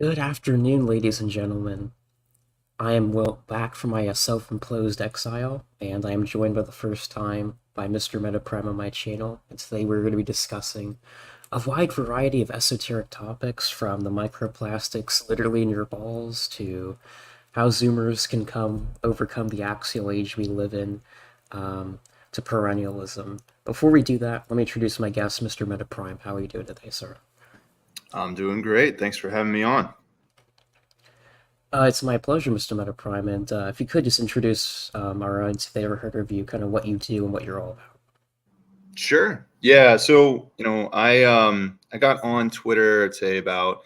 Good afternoon, ladies and gentlemen. I am Will back from my self-imposed exile, and I am joined for the first time by Mr. Metaprime on my channel. And today we're going to be discussing a wide variety of esoteric topics, from the microplastics literally in your balls to how Zoomers can overcome the axial age we live in, to perennialism. Before we do that, let me introduce my guest, Mr. Metaprime. How are you doing today, sir? I'm doing great. Thanks for having me on. It's my pleasure, Mr. Metaprime, and if you could just introduce our audience, if they ever heard of you, kind of what you do and what you're all about. Sure. Yeah. So I got on Twitter, I'd say about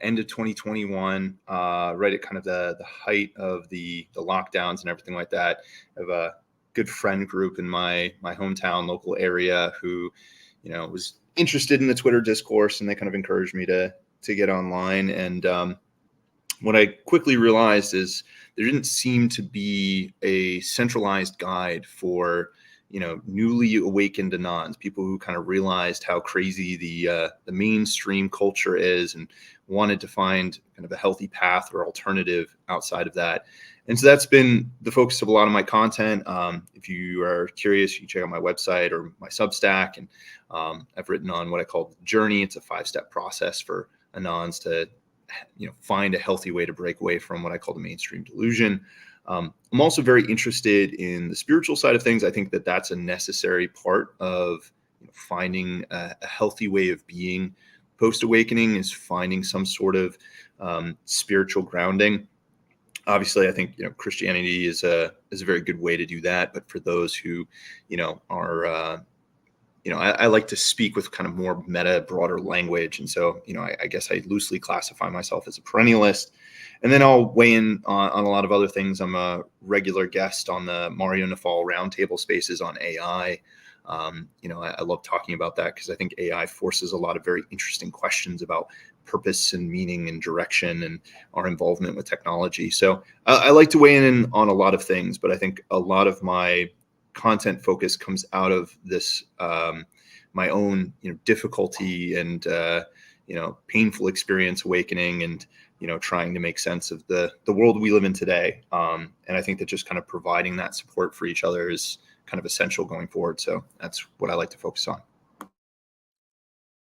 end of 2021, right at kind of the height of the lockdowns and everything like that. I have a good friend group in my hometown, local area, who was interested in the Twitter discourse, and they kind of encouraged me to get online. And what I quickly realized is there didn't seem to be a centralized guide for newly awakened anons, people who kind of realized how crazy the mainstream culture is and wanted to find kind of a healthy path or alternative outside of that. And so that's been the focus of a lot of my content. If you are curious, you can check out my website or my Substack. And I've written on what I call the journey. It's a 5-step process for anons to find a healthy way to break away from what I call the mainstream delusion. I'm also very interested in the spiritual side of things. I think that that's a necessary part of finding a healthy way of being post awakening, is finding some sort of spiritual grounding. Obviously, I think Christianity is a very good way to do that. But for those who are I like to speak with kind of more meta, broader language. And so, I guess I loosely classify myself as a perennialist. And then I'll weigh in on a lot of other things. I'm a regular guest on the Mario Nafal roundtable spaces on AI. I love talking about that because I think AI forces a lot of very interesting questions about purpose and meaning and direction and our involvement with technology. So I like to weigh in on a lot of things, but I think a lot of my content focus comes out of this my own difficulty and painful experience awakening, and trying to make sense of the world we live in today. And I think that just kind of providing that support for each other is kind of essential going forward. So that's what I like to focus on.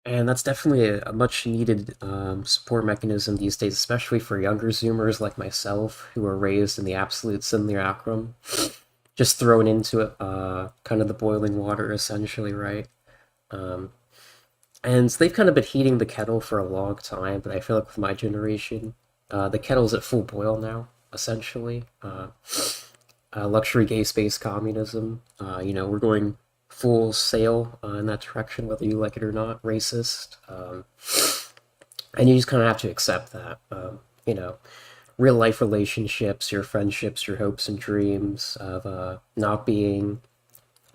And that's definitely a much needed support mechanism these days, especially for younger Zoomers like myself, who were raised in the absolute simulacrum, just thrown into it, kind of the boiling water, essentially, right? Um, and they've kind of been heating the kettle for a long time, but I feel like with my generation, the kettle's at full boil now, essentially. Luxury gay space communism. We're going full sail in that direction, whether you like it or not. Racist, and you just kind of have to accept that. Real life relationships, your friendships, your hopes and dreams of not being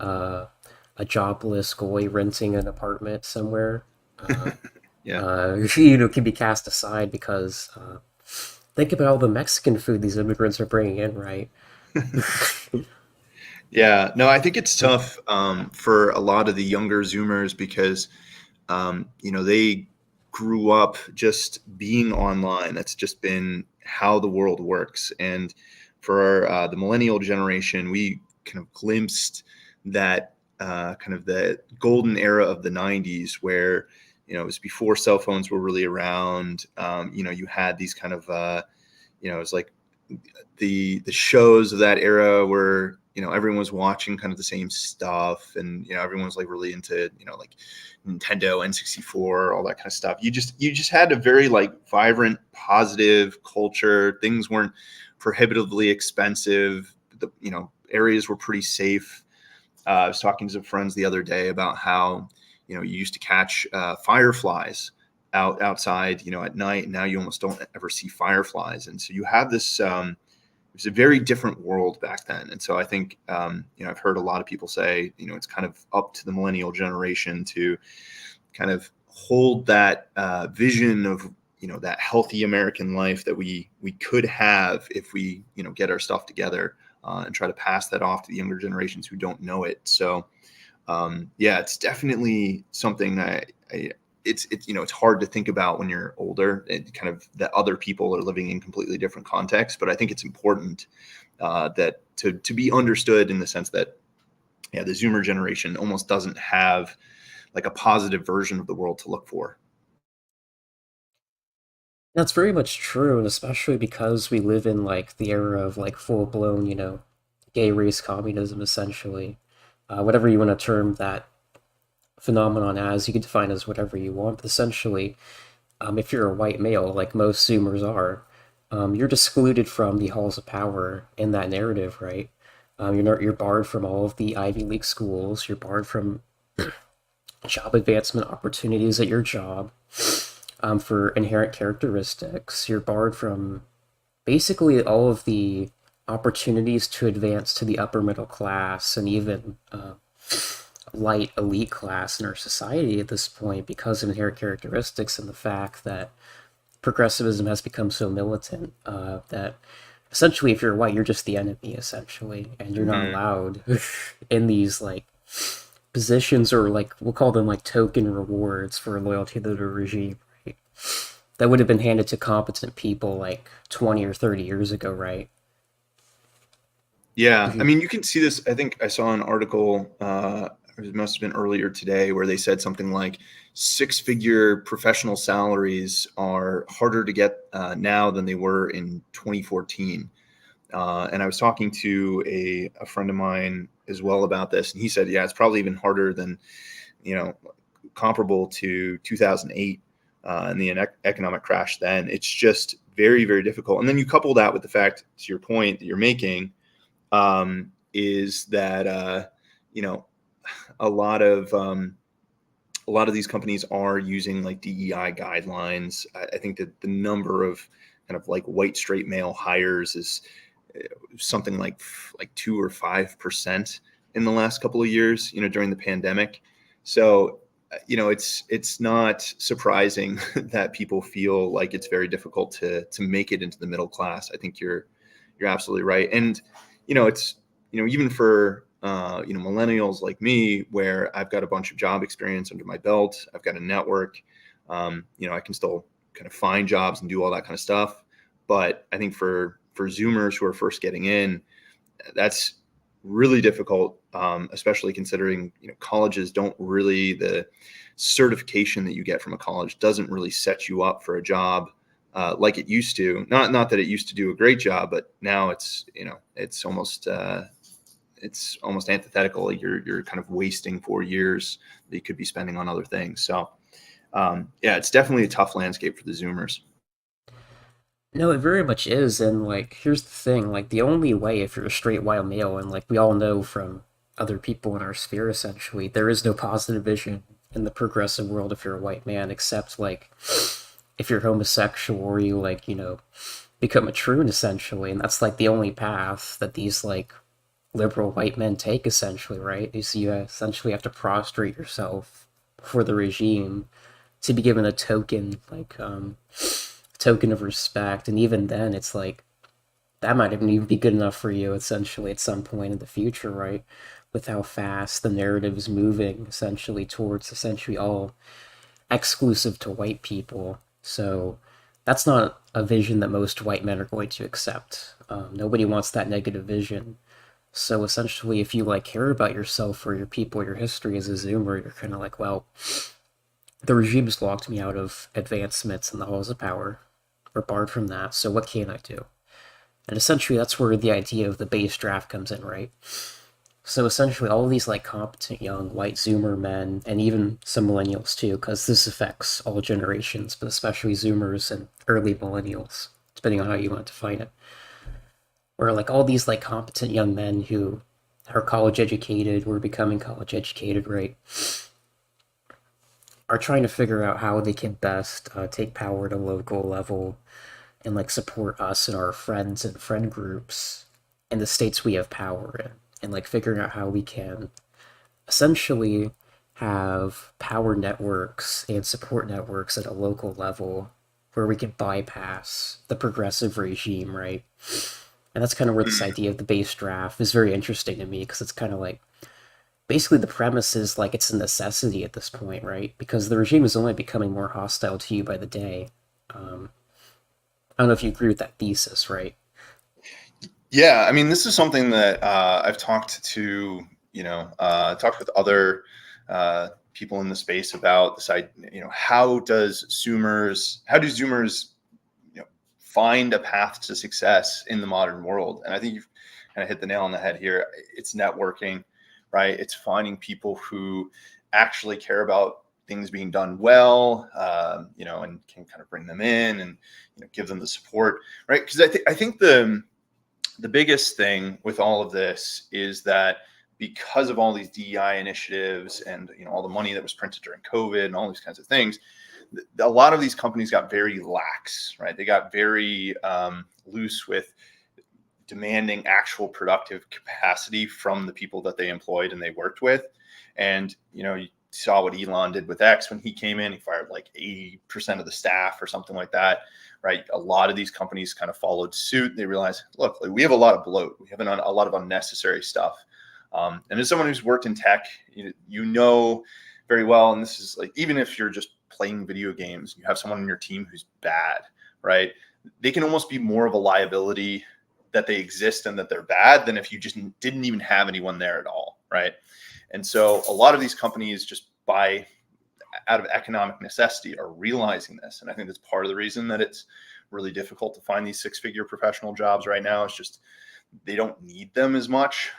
uh, a jobless goy renting an apartment somewhere, Yeah. can be cast aside because think about all the Mexican food these immigrants are bringing in, right? Yeah, no, I think it's tough for a lot of the younger Zoomers because they grew up just being online. That's just been how the world works. And for the millennial generation, we kind of glimpsed that kind of the golden era of the 90s where, it was before cell phones were really around. You had these kind of, it was like the shows of that era where everyone was watching kind of the same stuff, and everyone was like really into like Nintendo, N64, all that kind of stuff. You just had a very like vibrant, positive culture. Things weren't prohibitively expensive. The areas were pretty safe. I was talking to some friends the other day about how you used to catch fireflies outside at night. Now you almost don't ever see fireflies, and so you have this it was a very different world back then. And so I think I've heard a lot of people say it's kind of up to the millennial generation to kind of hold that vision of that healthy American life that we could have if we get our stuff together, and try to pass that off to the younger generations who don't know it. So yeah, it's definitely something that it's hard to think about when you're older, and kind of that other people are living in completely different contexts. But I think it's important that to be understood in the sense that, yeah, the Zoomer generation almost doesn't have like a positive version of the world to look for. That's very much true, and especially because we live in like the era of like full blown, gay race communism essentially. Whatever you want to term that phenomenon as, you can define as whatever you want. But essentially, if you're a white male, like most Zoomers are, you're excluded from the halls of power in that narrative, right? You're barred from all of the Ivy League schools. You're barred from job advancement opportunities at your job for inherent characteristics. You're barred from basically all of the opportunities to advance to the upper middle class and even light elite class in our society at this point because of inherent characteristics and the fact that progressivism has become so militant that essentially if you're white you're just the enemy essentially and you're not Mm-hmm. allowed in these like positions or like we'll call them like token rewards for loyalty to the regime, right? That would have been handed to competent people like 20 or 30 years ago, right? Yeah, I Mhm. mean, you can see this. I think I saw an article, it must have been earlier today, where they said something like six-figure professional salaries are harder to get now than they were in 2014. And I was talking to a friend of mine as well about this, and he said, yeah, it's probably even harder than, you know, comparable to 2008 and the economic crash then. It's just very, very difficult. And then you couple that with the fact, to your point that you're making, is that you know a lot of a lot of these companies are using like DEI guidelines. I think that the number of kind of like white straight male hires is something like 2 or 5% in the last couple of years. During the pandemic. So it's not surprising that people feel like it's very difficult to make it into the middle class. I think you're absolutely right. And it's even for millennials like me, where I've got a bunch of job experience under my belt, I've got a network. I can still kind of find jobs and do all that kind of stuff. But I think for Zoomers who are first getting in, that's really difficult, especially considering colleges don't really, the certification that you get from a college doesn't really set you up for a job like it used to. Not that it used to do a great job, but now it's almost antithetical. You're kind of wasting 4 years that you could be spending on other things. So yeah, it's definitely a tough landscape for the Zoomers. No, it very much is, and like here's the thing, like the only way if you're a straight white male, and like we all know from other people in our sphere essentially, there is no positive vision in the progressive world if you're a white man, except like if you're homosexual or you like, become a troon essentially, and that's like the only path that these like liberal white men take essentially, right? You essentially have to prostrate yourself for the regime to be given a token of respect, and even then it's like that might even be good enough for you essentially at some point in the future, right? With how fast the narrative is moving essentially towards essentially all exclusive to white people. So that's not a vision that most white men are going to accept. Nobody wants that negative vision. So essentially, if you like care about yourself or your people, your history as a Zoomer, you're kind of like, well, the regime's locked me out of advancements in the halls of power, or barred from that. So what can I do? And essentially, that's where the idea of the base draft comes in, right? So essentially, all of these like competent young white Zoomer men, and even some millennials too, because this affects all generations, but especially Zoomers and early millennials, depending on how you want to define it. Where like all these like competent young men who are college educated, who are becoming college educated, right, are trying to figure out how they can best take power at a local level and like support us and our friends and friend groups in the states we have power in, and like figuring out how we can essentially have power networks and support networks at a local level where we can bypass the progressive regime, right? And that's kind of where this idea of the base draft is very interesting to me because it's kind of like basically the premise is like it's a necessity at this point, right? Because the regime is only becoming more hostile to you by the day. Um, I don't know if you agree with that thesis, right? Yeah, I mean, this is something that I've talked to, talked with other people in the space about this. How do Zoomers, find a path to success in the modern world? And I think you've kind of hit the nail on the head here. It's networking, right? It's finding people who actually care about things being done well, and can kind of bring them in and give them the support, right? Because I think the biggest thing with all of this is that because of all these DEI initiatives and all the money that was printed during COVID and all these kinds of things, a lot of these companies got very lax, right? They got very loose with demanding actual productive capacity from the people that they employed and they worked with. And you saw what Elon did with X when he came in. He fired like 80% of the staff or something like that, right? A lot of these companies kind of followed suit. They realized, look, like, we have a lot of bloat. We have a lot of unnecessary stuff. And as someone who's worked in tech, you know very well, and this is like, even if you're just playing video games, you have someone on your team who's bad, right? They can almost be more of a liability that they exist and that they're bad than if you just didn't even have anyone there at all, right? And so a lot of these companies, just by out of economic necessity, are realizing this. And I think that's part of the reason that it's really difficult to find these six-figure professional jobs right now. It's just they don't need them as much.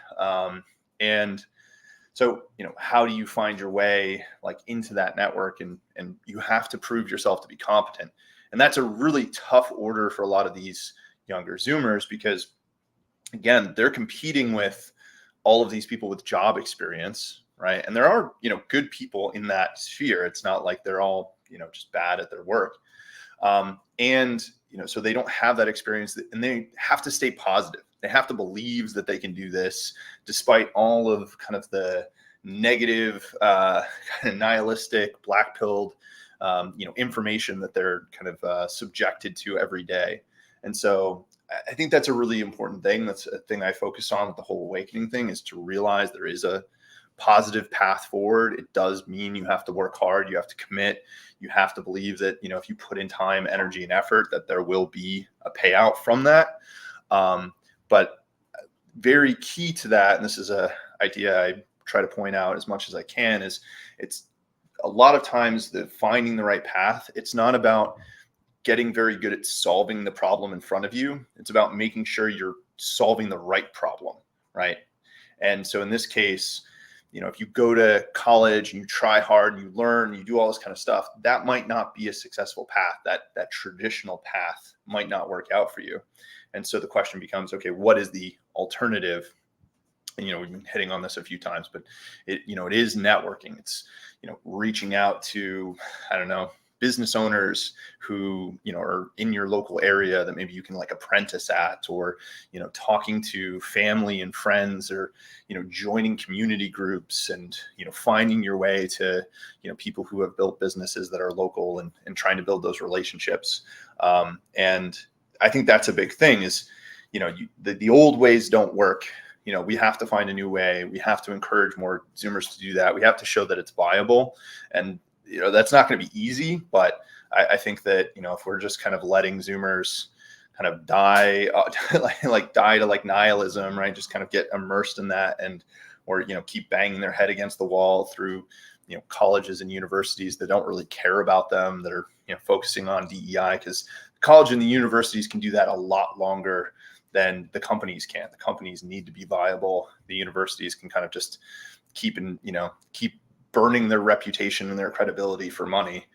And so, how do you find your way like into that network? And you have to prove yourself to be competent. And that's a really tough order for a lot of these younger Zoomers, because again, they're competing with all of these people with job experience, right? And there are, good people in that sphere. It's not like they're all, just bad at their work. And so they don't have that experience, and they have to stay positive. They have to believe that they can do this despite all of kind of the negative, kind of nihilistic, black pilled, information that they're kind of subjected to every day. And so I think that's a really important thing. That's a thing I focus on with the whole awakening thing, is to realize there is a positive path forward. It does mean you have to work hard. You have to commit. You have to believe that, if you put in time, energy, and effort, that there will be a payout from that. But very key to that, and this is a idea I try to point out as much as I can, is it's a lot of times the finding the right path. It's not about getting very good at solving the problem in front of you. It's about making sure you're solving the right problem, right? And so in this case, if you go to college and you try hard and you learn, you do all this kind of stuff, that might not be a successful path. That traditional path might not work out for you. And so the question becomes, okay, what is the alternative? And, we've been hitting on this a few times, but it is networking. It's, reaching out to, I don't know, business owners who, are in your local area that maybe you can like apprentice at, or, talking to family and friends, or, joining community groups, and, finding your way to, people who have built businesses that are local, and trying to build those relationships. And I think that's a big thing is, the old ways don't work. We have to find a new way. We have to encourage more Zoomers to do that. We have to show that it's viable. And that's not going to be easy, but I think that, if we're just kind of letting Zoomers kind of die, die to like nihilism, right? Just kind of get immersed in that, and, or, keep banging their head against the wall through, colleges and universities that don't really care about them, that are, focusing on DEI, because college and the universities can do that a lot longer than the companies can. The companies need to be viable. The universities can kind of just keep burning their reputation and their credibility for money.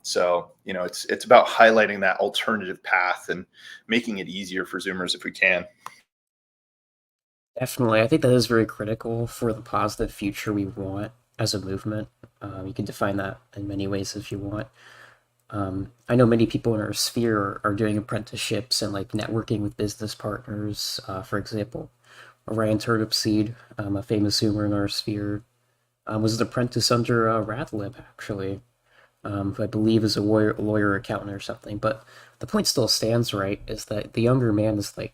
So, it's about highlighting that alternative path and making it easier for Zoomers if we can. Definitely, I think that is very critical for the positive future we want as a movement. You can define that in many ways if you want. I know many people in our sphere are doing apprenticeships and like networking with business partners. For example, Ryan Turnipseed, a famous Zoomer in our sphere, was an apprentice under Radlib, actually, who I believe is a lawyer, accountant, or something. But the point still stands, right? Is that the younger man is like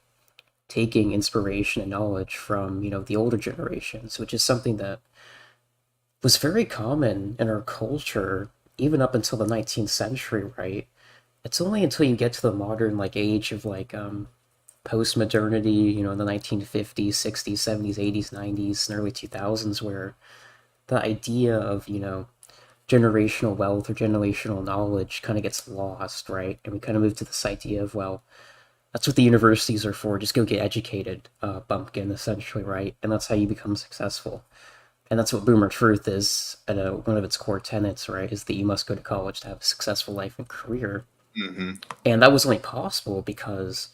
taking inspiration and knowledge from, the older generations, which is something that was very common in our culture even up until the 19th century, right? It's only until you get to the modern like age of like post-modernity, in the 1950s, 60s, 70s, 80s, 90s, and early 2000s where the idea of, generational wealth or generational knowledge kind of gets lost, right? And we kind of move to this idea of, well, that's what the universities are for. Just go get educated, bumpkin, essentially, right? And that's how you become successful. And that's what Boomer Truth is, and one of its core tenets, right? Is that you must go to college to have a successful life and career. Hmm. And that was only possible because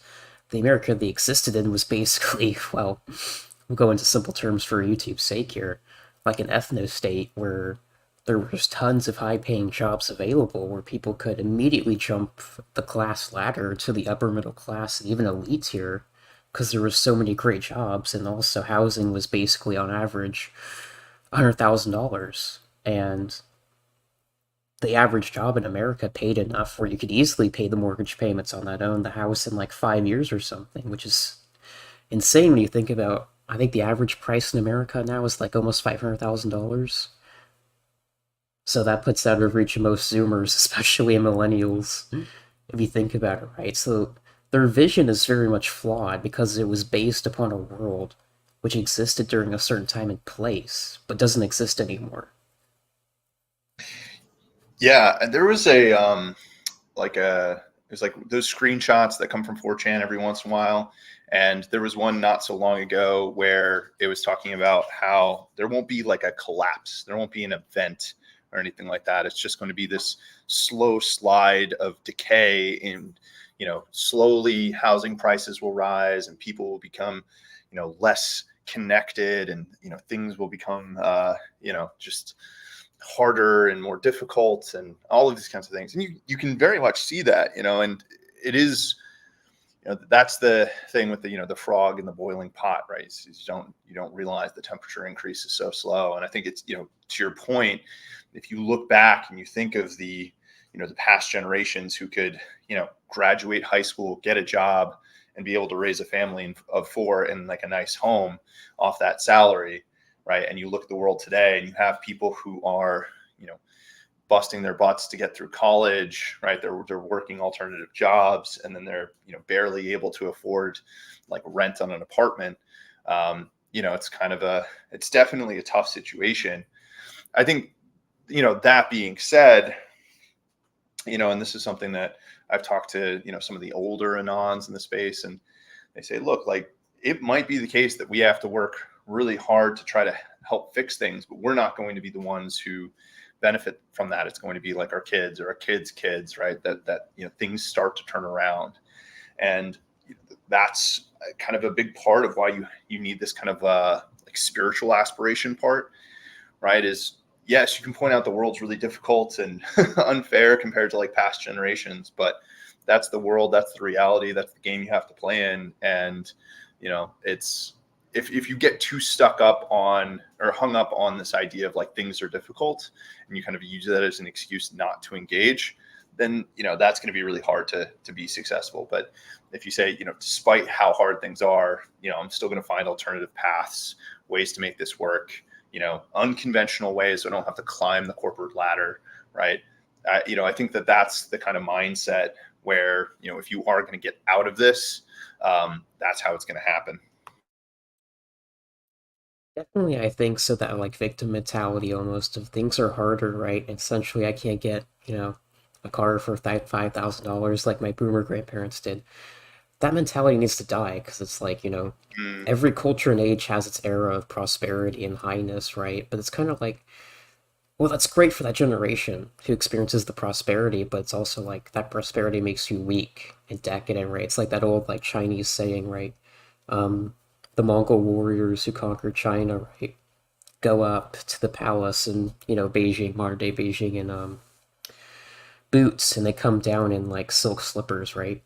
the America they existed in was basically, well, we'll go into simple terms for YouTube's sake here, like an ethno state where there was tons of high paying jobs available where people could immediately jump the class ladder to the upper middle class and even elite tier because there were so many great jobs, and also housing was basically on average $100,000. And the average job in America paid enough where you could easily pay the mortgage payments on that own the house in like 5 years or something, which is insane when you think about. I think the average price in America now is like almost $500,000. So that puts out of reach of most Zoomers, especially millennials, if you think about it, right? So their vision is very much flawed because it was based upon a world which existed during a certain time and place, but doesn't exist anymore. Yeah, and there was a like a it was like those screenshots that come from 4chan every once in a while. And there was one not so long ago where it was talking about how there won't be like a collapse, there won't be an event or anything like that. It's just going to be this slow slide of decay, and slowly housing prices will rise and people will become less connected, and things will become just harder and more difficult, and all of these kinds of things. And you can very much see that, and it is, that's the thing with the frog in the boiling pot, right? You don't realize the temperature increase is so slow. And I think it's, to your point, if you look back and you think of the past generations who could, graduate high school, get a job, and be able to raise a family of four in like a nice home off that salary, right? And you look at the world today and you have people who are, busting their butts to get through college, right? They're working alternative jobs, and then they're barely able to afford like rent on an apartment. It's definitely a tough situation. I think that being said, and this is something that I've talked to some of the older anons in the space, and they say, look, like it might be the case that we have to work really hard to try to help fix things, but we're not going to be the ones who benefit from that. It's going to be like our kids or our kids' kids, right? That things start to turn around, and that's kind of a big part of why you need this kind of like spiritual aspiration part, right? Is yes, you can point out the world's really difficult and unfair compared to like past generations, but that's the world, that's the reality, that's the game you have to play in. And it's if you get too stuck up on or hung up on this idea of like things are difficult and you kind of use that as an excuse not to engage, then that's going to be really hard to be successful. But if you say, despite how hard things are, I'm still going to find alternative paths, ways to make this work, unconventional ways, so I don't have to climb the corporate ladder, right? I think that's the kind of mindset where if you are going to get out of this, that's how it's going to happen. Definitely, I think so that like victim mentality almost of things are harder, right? Essentially, I can't get, a car for $5,000 like my boomer grandparents did. That mentality needs to die because it's like, Mm, every culture and age has its era of prosperity and highness, right? But it's kind of like, well, that's great for that generation who experiences the prosperity, but it's also like that prosperity makes you weak and decadent, right? It's like that old like Chinese saying, right? Um, the Mongol warriors who conquered China, right, go up to the palace in Beijing, modern day Beijing, in boots, and they come down in like silk slippers, right,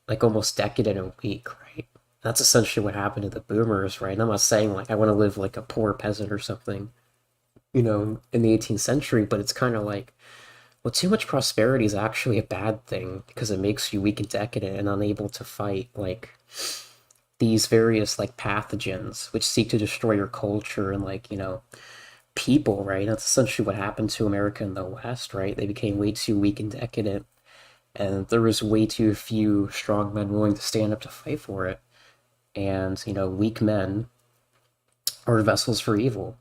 like almost decadent and weak, right. That's essentially what happened to the boomers, right. And I'm not saying like I want to live like a poor peasant or something, in the 18th century, but it's kind of like, well, too much prosperity is actually a bad thing because it makes you weak and decadent and unable to fight like these various like pathogens which seek to destroy your culture and like, people, right? That's essentially what happened to America in the West, right? They became way too weak and decadent, and there was way too few strong men willing to stand up to fight for it. And, weak men are vessels for evil.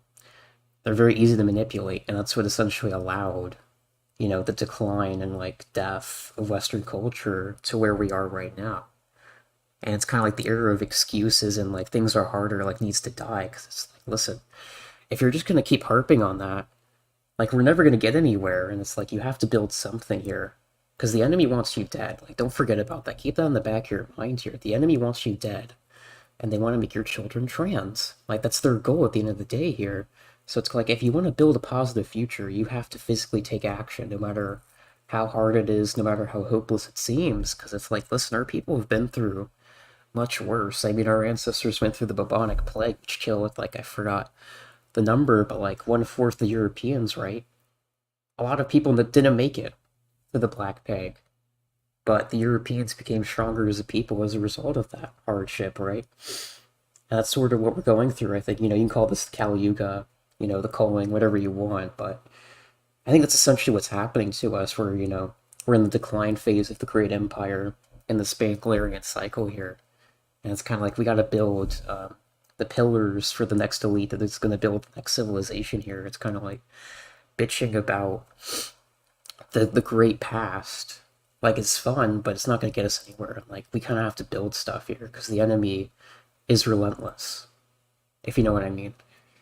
They're very easy to manipulate, and that's what essentially allowed, the decline and like death of Western culture to where we are right now. And it's kind of like the era of excuses and like things are harder, like needs to die. Because it's like, listen, if you're just going to keep harping on that, like we're never going to get anywhere. And it's like, you have to build something here. Because the enemy wants you dead. Like, don't forget about that. Keep that in the back of your mind here. The enemy wants you dead. And they want to make your children trans. Like, that's their goal at the end of the day here. So it's like, if you want to build a positive future, you have to physically take action, no matter how hard it is, no matter how hopeless it seems. Because it's like, listen, our people have been through much worse. I mean, our ancestors went through the bubonic plague, which killed, like, I forgot the number, but like one-fourth the Europeans, right? A lot of people that didn't make it to the Black Plague, but the Europeans became stronger as a people as a result of that hardship, right? And that's sort of what we're going through. I think, you can call this Kali Yuga, the culling, whatever you want, but I think that's essentially what's happening to us. We're in the decline phase of the Great Empire in the Spanglarian cycle here. And it's kind of like we got to build the pillars for the next elite that is going to build the next civilization here. It's kind of like bitching about the great past. Like, it's fun, but it's not going to get us anywhere. Like, we kind of have to build stuff here because the enemy is relentless, if you know what I mean.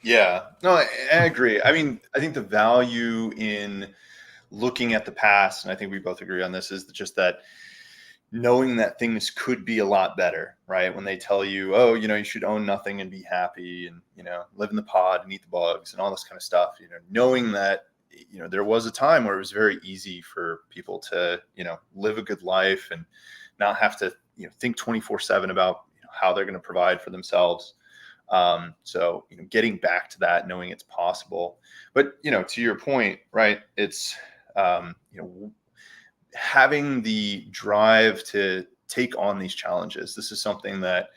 Yeah, no, I agree. I mean, I think the value in looking at the past, and I think we both agree on this, is just that knowing that things could be a lot better, right? When they tell you, oh, you should own nothing and be happy and, live in the pod and eat the bugs and all this kind of stuff, knowing that, there was a time where it was very easy for people to, live a good life and not have to, think 24/7 about how they're going to provide for themselves. So, getting back to that, knowing it's possible, but, to your point, right, it's, having the drive to take on these challenges. This is something that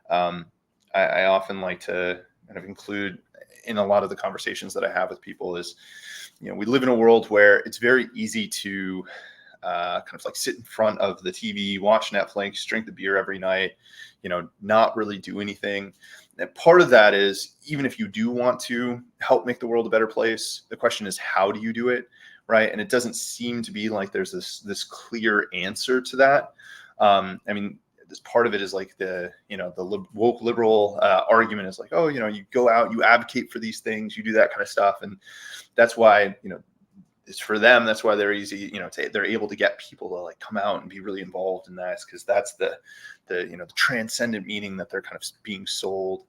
I often like to kind of include in a lot of the conversations that I have with people is, we live in a world where it's very easy to kind of like sit in front of the TV, watch Netflix, drink the beer every night, not really do anything. And part of that is, even if you do want to help make the world a better place, the question is, how do you do it? Right. And it doesn't seem to be like there's this clear answer to that. I mean, this part of it is like the woke liberal argument is like, oh, you go out, you advocate for these things, you do that kind of stuff. And that's why, it's for them. That's why they're easy, they're able to get people to like come out and be really involved in that, because that's the transcendent meaning that they're kind of being sold.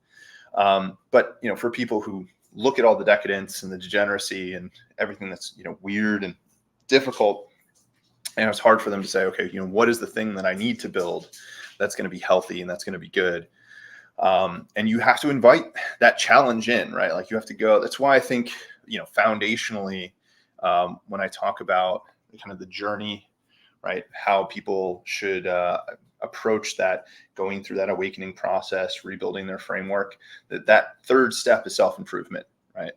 But, for people who look at all the decadence and the degeneracy and everything that's, weird and difficult, and it's hard for them to say, okay, what is the thing that I need to build that's going to be healthy and that's going to be good? And you have to invite that challenge in, right? Like, you have to go. That's why I think, foundationally, when I talk about kind of the journey, right, how people should approach that, going through that awakening process, rebuilding their framework, that third step is self-improvement, right?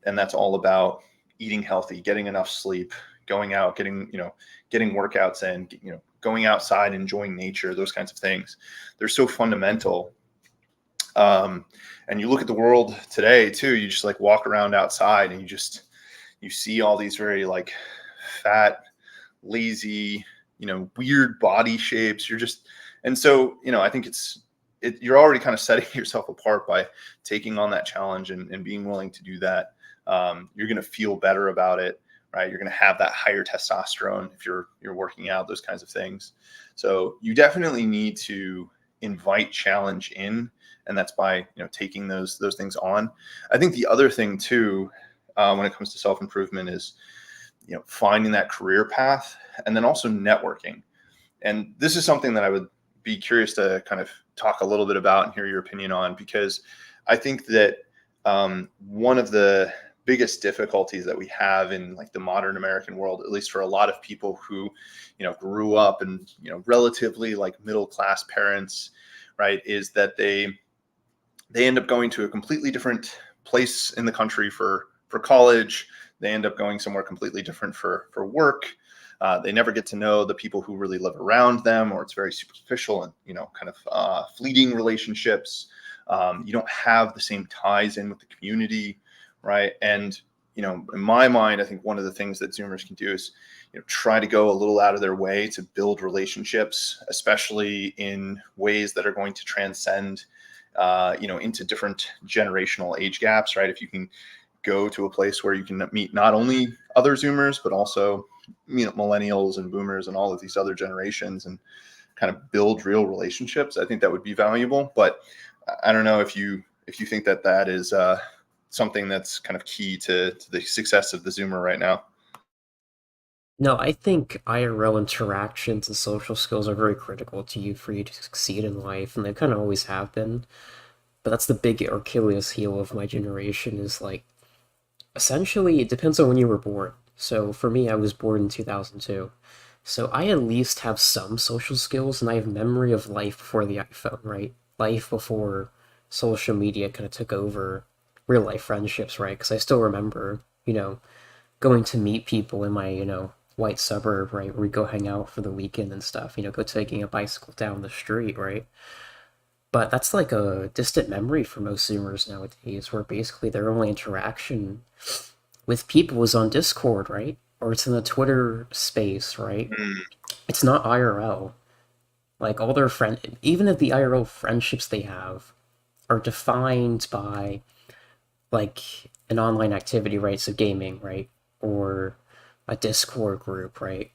And that's all about eating healthy, getting enough sleep, going out, getting workouts in, going outside, enjoying nature, those kinds of things. They're so fundamental. And you look at the world today too, you just like walk around outside and you see all these very like fat, lazy, weird body shapes. And so, I think you're already kind of setting yourself apart by taking on that challenge and being willing to do that. You're going to feel better about it, right? You're going to have that higher testosterone if you're working out, those kinds of things. So you definitely need to invite challenge in, and that's by, taking those things on. I think the other thing too, when it comes to self-improvement is, finding that career path, and then also networking. And this is something that I would be curious to kind of talk a little bit about and hear your opinion on, because I think that one of the biggest difficulties that we have in like the modern American world, at least for a lot of people who, grew up in, relatively like middle class parents, right, is that they end up going to a completely different place in the country for college. They end up going somewhere completely different for work. They never get to know the people who really live around them, or it's very superficial and kind of fleeting relationships. You don't have the same ties in with the community, right? And in my mind, I think one of the things that Zoomers can do is try to go a little out of their way to build relationships, especially in ways that are going to transcend into different generational age gaps, right? If you can go to a place where you can meet not only other Zoomers, but also millennials and boomers and all of these other generations, and kind of build real relationships, I think that would be valuable. But I don't know if you think that that is something that's kind of key to the success of the Zoomer right now. No, I think IRL interactions and social skills are very critical to you for you to succeed in life, and they kind of always have been. But that's the big Achilles heel of my generation is like essentially it depends on when you were born. So for me, I was born in 2002. So I at least have some social skills and I have memory of life before the iPhone, right? Life before social media kind of took over real life friendships, right? Because I still remember, going to meet people in my, white suburb, right? Where we go hang out for the weekend and stuff, go taking a bicycle down the street, right? But that's like a distant memory for most Zoomers nowadays, where basically their only interaction with people is on Discord, right? Or it's in the Twitter space, right? Mm, It's not IRL. Like all their even if the IRL friendships they have are defined by like an online activity, right? So gaming, right? Or a Discord group, right?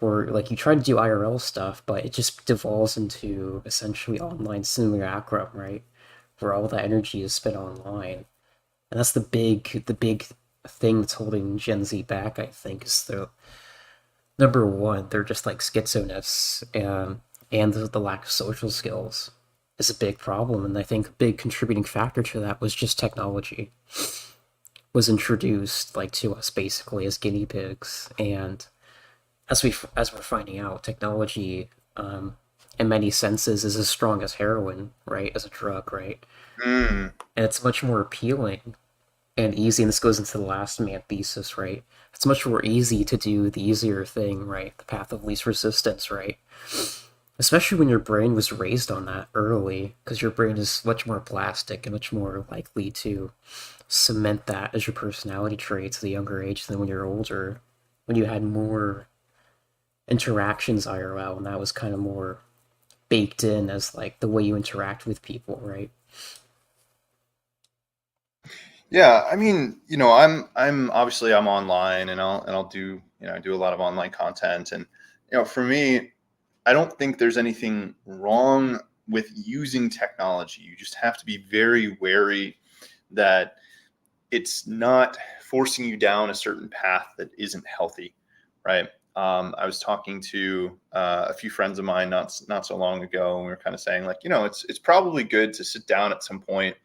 Or like you try to do IRL stuff, but it just devolves into essentially online simulacrum, right? Where all that energy is spent online. And that's the big thing that's holding Gen Z back, I think, is the number one, they're just like schizoness, and the lack of social skills is a big problem. And I think a big contributing factor to that was just technology was introduced like to us basically as guinea pigs. And as we're finding out, technology, in many senses, is as strong as heroin, right? As a drug, right? mm. And it's much more appealing and easy. And this goes into the last man thesis, right? It's much more easy to do the easier thing, right? The path of least resistance, right? Especially when your brain was raised on that early, because your brain is much more plastic and much more likely to cement that as your personality traits at a younger age than when you're older, when you had more interactions IRL, and that was kind of more baked in as like the way you interact with people, right? Yeah, I mean, I'm obviously I'm online, and I'll do I do a lot of online content, and for me, I don't think there's anything wrong with using technology. You just have to be very wary that it's not forcing you down a certain path that isn't healthy, right? I was talking to a few friends of mine not so long ago, and we were kind of saying like, it's probably good to sit down at some point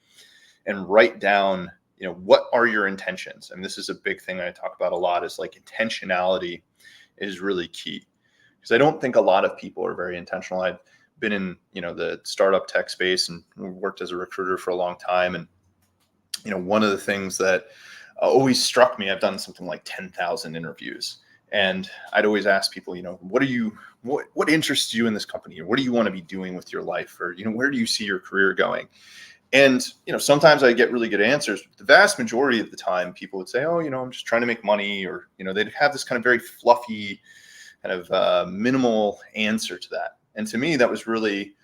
and write down, what are your intentions. And this is a big thing I talk about a lot, is like intentionality is really key, because I don't think a lot of people are very intentional. I've been in the startup tech space and worked as a recruiter for a long time, and one of the things that always struck me, I've done something like 10,000 interviews, and I'd always ask people, what interests you in this company, or what do you want to be doing with your life, or where do you see your career going? And sometimes I get really good answers. The vast majority of the time, people would say, "Oh, I'm just trying to make money," or they'd have this kind of very fluffy, kind of minimal answer to that. And to me, that was really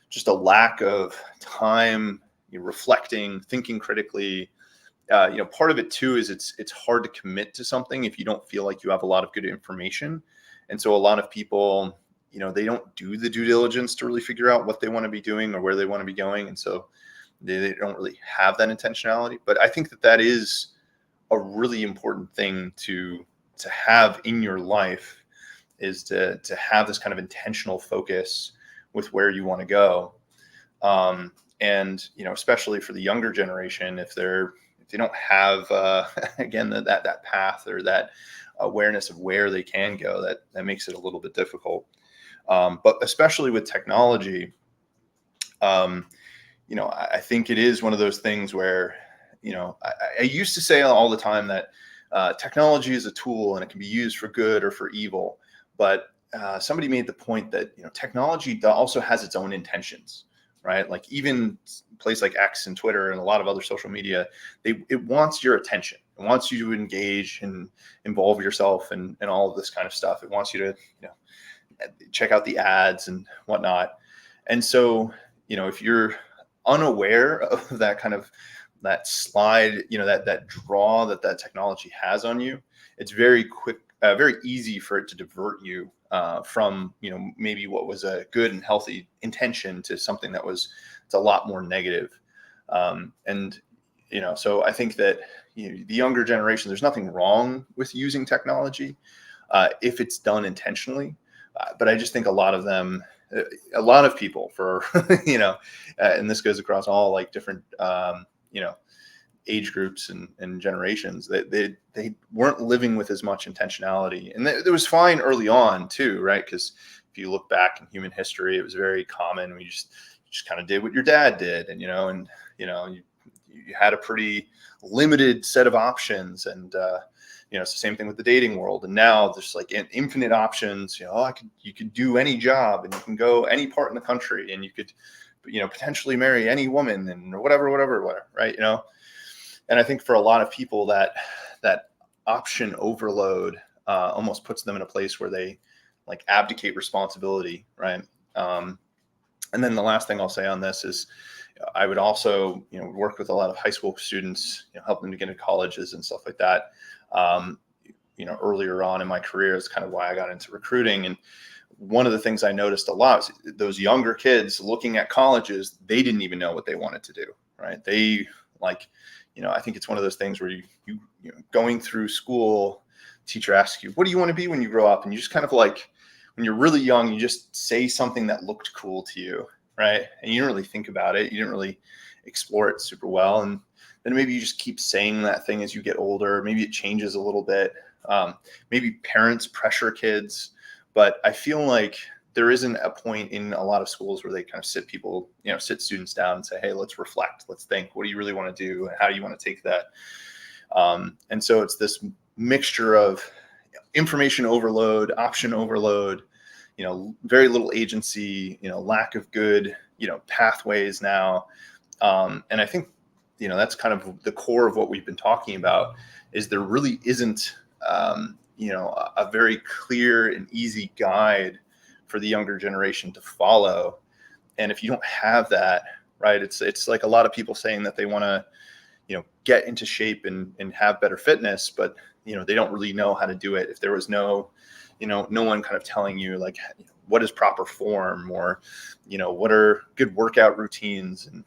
just a lack of time, reflecting, thinking critically. Part of it too is it's hard to commit to something if you don't feel like you have a lot of good information. And so a lot of people, they don't do the due diligence to really figure out what they want to be doing or where they want to be going, and so they don't really have that intentionality. But I think that that is a really important thing to have in your life, is to have this kind of intentional focus with where you want to go. And especially for the younger generation, if they don't have again that path or that awareness of where they can go, that makes it a little bit difficult. But especially with technology, Um, I think it is one of those things where, I used to say all the time that technology is a tool and it can be used for good or for evil. But somebody made the point that, technology also has its own intentions, right? Like even place like X and Twitter and a lot of other social media, it wants your attention. It wants you to engage and involve yourself and all of this kind of stuff. It wants you to, check out the ads and whatnot. And so, if you're unaware of that kind of that slide, that draw that technology has on you, it's very quick, very easy for it to divert you from, maybe what was a good and healthy intention to something that was it's a lot more negative. And so I think that the younger generation, there's nothing wrong with using technology if it's done intentionally. But I just think a lot of them, a lot of people for, and this goes across all like different, age groups and generations, they weren't living with as much intentionality. And it was fine early on too, right? Because if you look back in human history, it was very common. We just kind of did what your dad did. And, you had a pretty limited set of options. And, it's the same thing with the dating world. And now there's like infinite options. You could do any job and you can go any part in the country and you could, potentially marry any woman and whatever, right? And I think for a lot of people that option overload almost puts them in a place where they like abdicate responsibility, right? And then the last thing I'll say on this is I would also, work with a lot of high school students, help them to get into colleges and stuff like that. Um, Earlier on in my career is kind of why I got into recruiting. And one of the things I noticed a lot was those younger kids looking at colleges, they didn't even know what they wanted to do, right? They like, I think it's one of those things where you going through school, teacher asks you, what do you want to be when you grow up? And you just kind of like, when you're really young, you just say something that looked cool to you, right? And you didn't really think about it. You didn't really explore it super well. And then maybe you just keep saying that thing as you get older. Maybe it changes a little bit. Maybe parents pressure kids, but I feel like there isn't a point in a lot of schools where they kind of sit students down and say, hey, let's reflect, let's think, what do you really want to do? And how do you want to take that? And so it's this mixture of information overload, option overload, very little agency, lack of good, pathways now. And I think, that's kind of the core of what we've been talking about is there really isn't, a very clear and easy guide for the younger generation to follow. And if you don't have that, right, it's like a lot of people saying that they want to, get into shape and have better fitness, but, they don't really know how to do it. If there was no one kind of telling you like, what is proper form or, what are good workout routines and,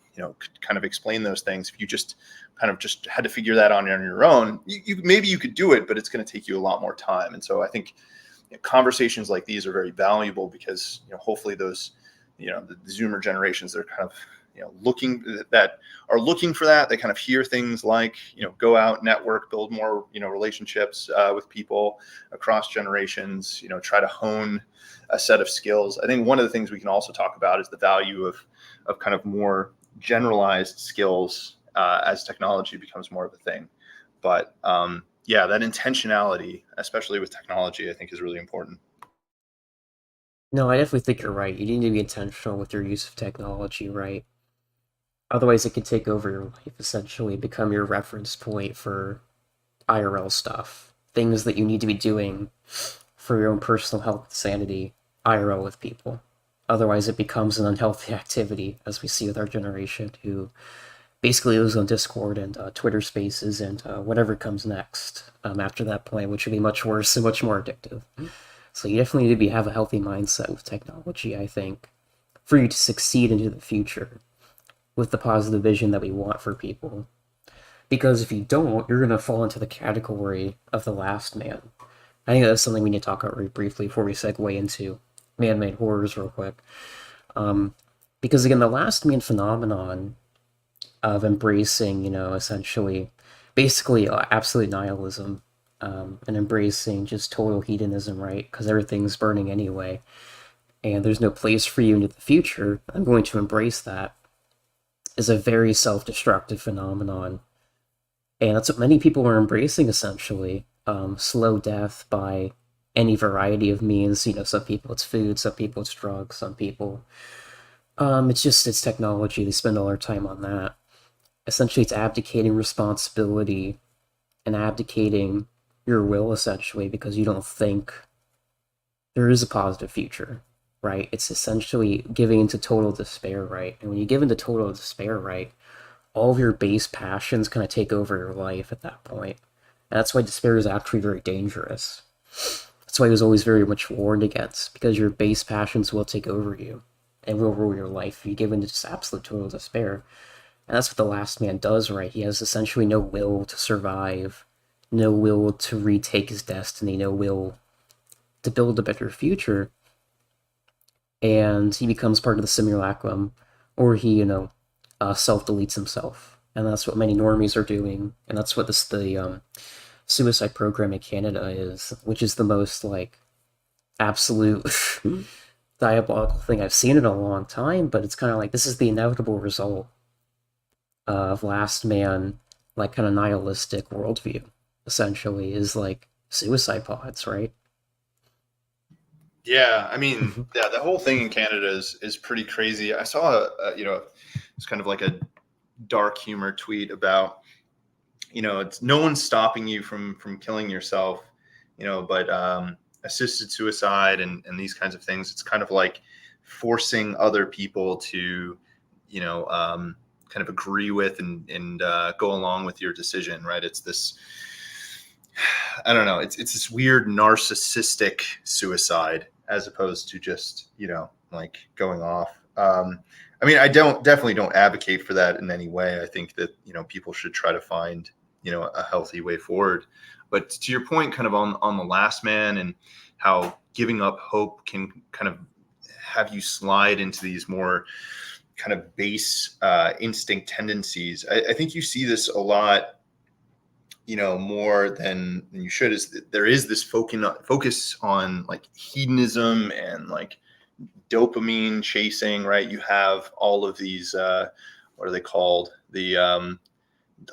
kind of explain those things. If you just had to figure that out on your own, maybe you could do it, but it's going to take you a lot more time. And so I think conversations like these are very valuable because, hopefully those, the Zoomer generations, they're kind of, looking for that. They kind of hear things like, go out, network, build more, relationships with people across generations, try to hone a set of skills. I think one of the things we can also talk about is the value of kind of more generalized skills as technology becomes more of a thing. But that intentionality, especially with technology, I think is really important. No, I definitely think you're right. You need to be intentional with your use of technology, right? Otherwise, it could take over your life, essentially, become your reference point for IRL stuff. Things that you need to be doing for your own personal health and sanity, IRL with people. Otherwise, it becomes an unhealthy activity, as we see with our generation, who basically lives on Discord and Twitter Spaces and whatever comes next after that point, which would be much worse and much more addictive. So you definitely need to have a healthy mindset with technology, I think, for you to succeed into the future with the positive vision that we want for people. Because if you don't, you're going to fall into the category of the last man. I think that's something we need to talk about very briefly before we segue into man-made horrors real quick. Because again, the last man phenomenon of embracing, essentially, basically absolute nihilism, and embracing just total hedonism, right? Because everything's burning anyway. and there's no place for you into the future, I'm going to embrace that, is a very self-destructive phenomenon. And that's what many people are embracing, essentially. Slow death by any variety of means. You know, some people it's food, some people it's drugs, some people it's technology. They spend all their time on that. Essentially, it's abdicating responsibility and abdicating your will, essentially, because you don't think there is a positive future, right? It's essentially giving into total despair, right? And when you give into total despair, right, all of your base passions kind of take over your life at that point. And that's why despair is actually very dangerous. That's why it was always very much warned against, because your base passions will take over you and will rule your life if you give into just absolute total despair. And that's what the last man does, right? He has essentially no will to survive, no will to retake his destiny, no will to build a better future. And he becomes part of the simulacrum, or he, self deletes himself. And that's what many normies are doing. And that's what the suicide program in Canada is, which is the most like absolute diabolical thing I've seen in a long time. But it's kind of like this is the inevitable result of last man, like kind of nihilistic worldview. Essentially, is like suicide pods, right? Yeah, I mean, yeah, the whole thing in Canada is pretty crazy. I saw it's kind of like a dark humor tweet about, it's no one's stopping you from killing yourself, but assisted suicide and these kinds of things, it's kind of like forcing other people to, kind of agree with and go along with your decision, right? It's this, I don't know, it's this weird narcissistic suicide as opposed to just, like going off. I mean, I definitely don't advocate for that in any way. I think that, people should try to find, a healthy way forward. But to your point, kind of on the last man and how giving up hope can kind of have you slide into these more kind of base instinct tendencies. I think you see this a lot, more than you should, is that there is this focus on like hedonism and like dopamine chasing, right? You have all of these, what are they called? The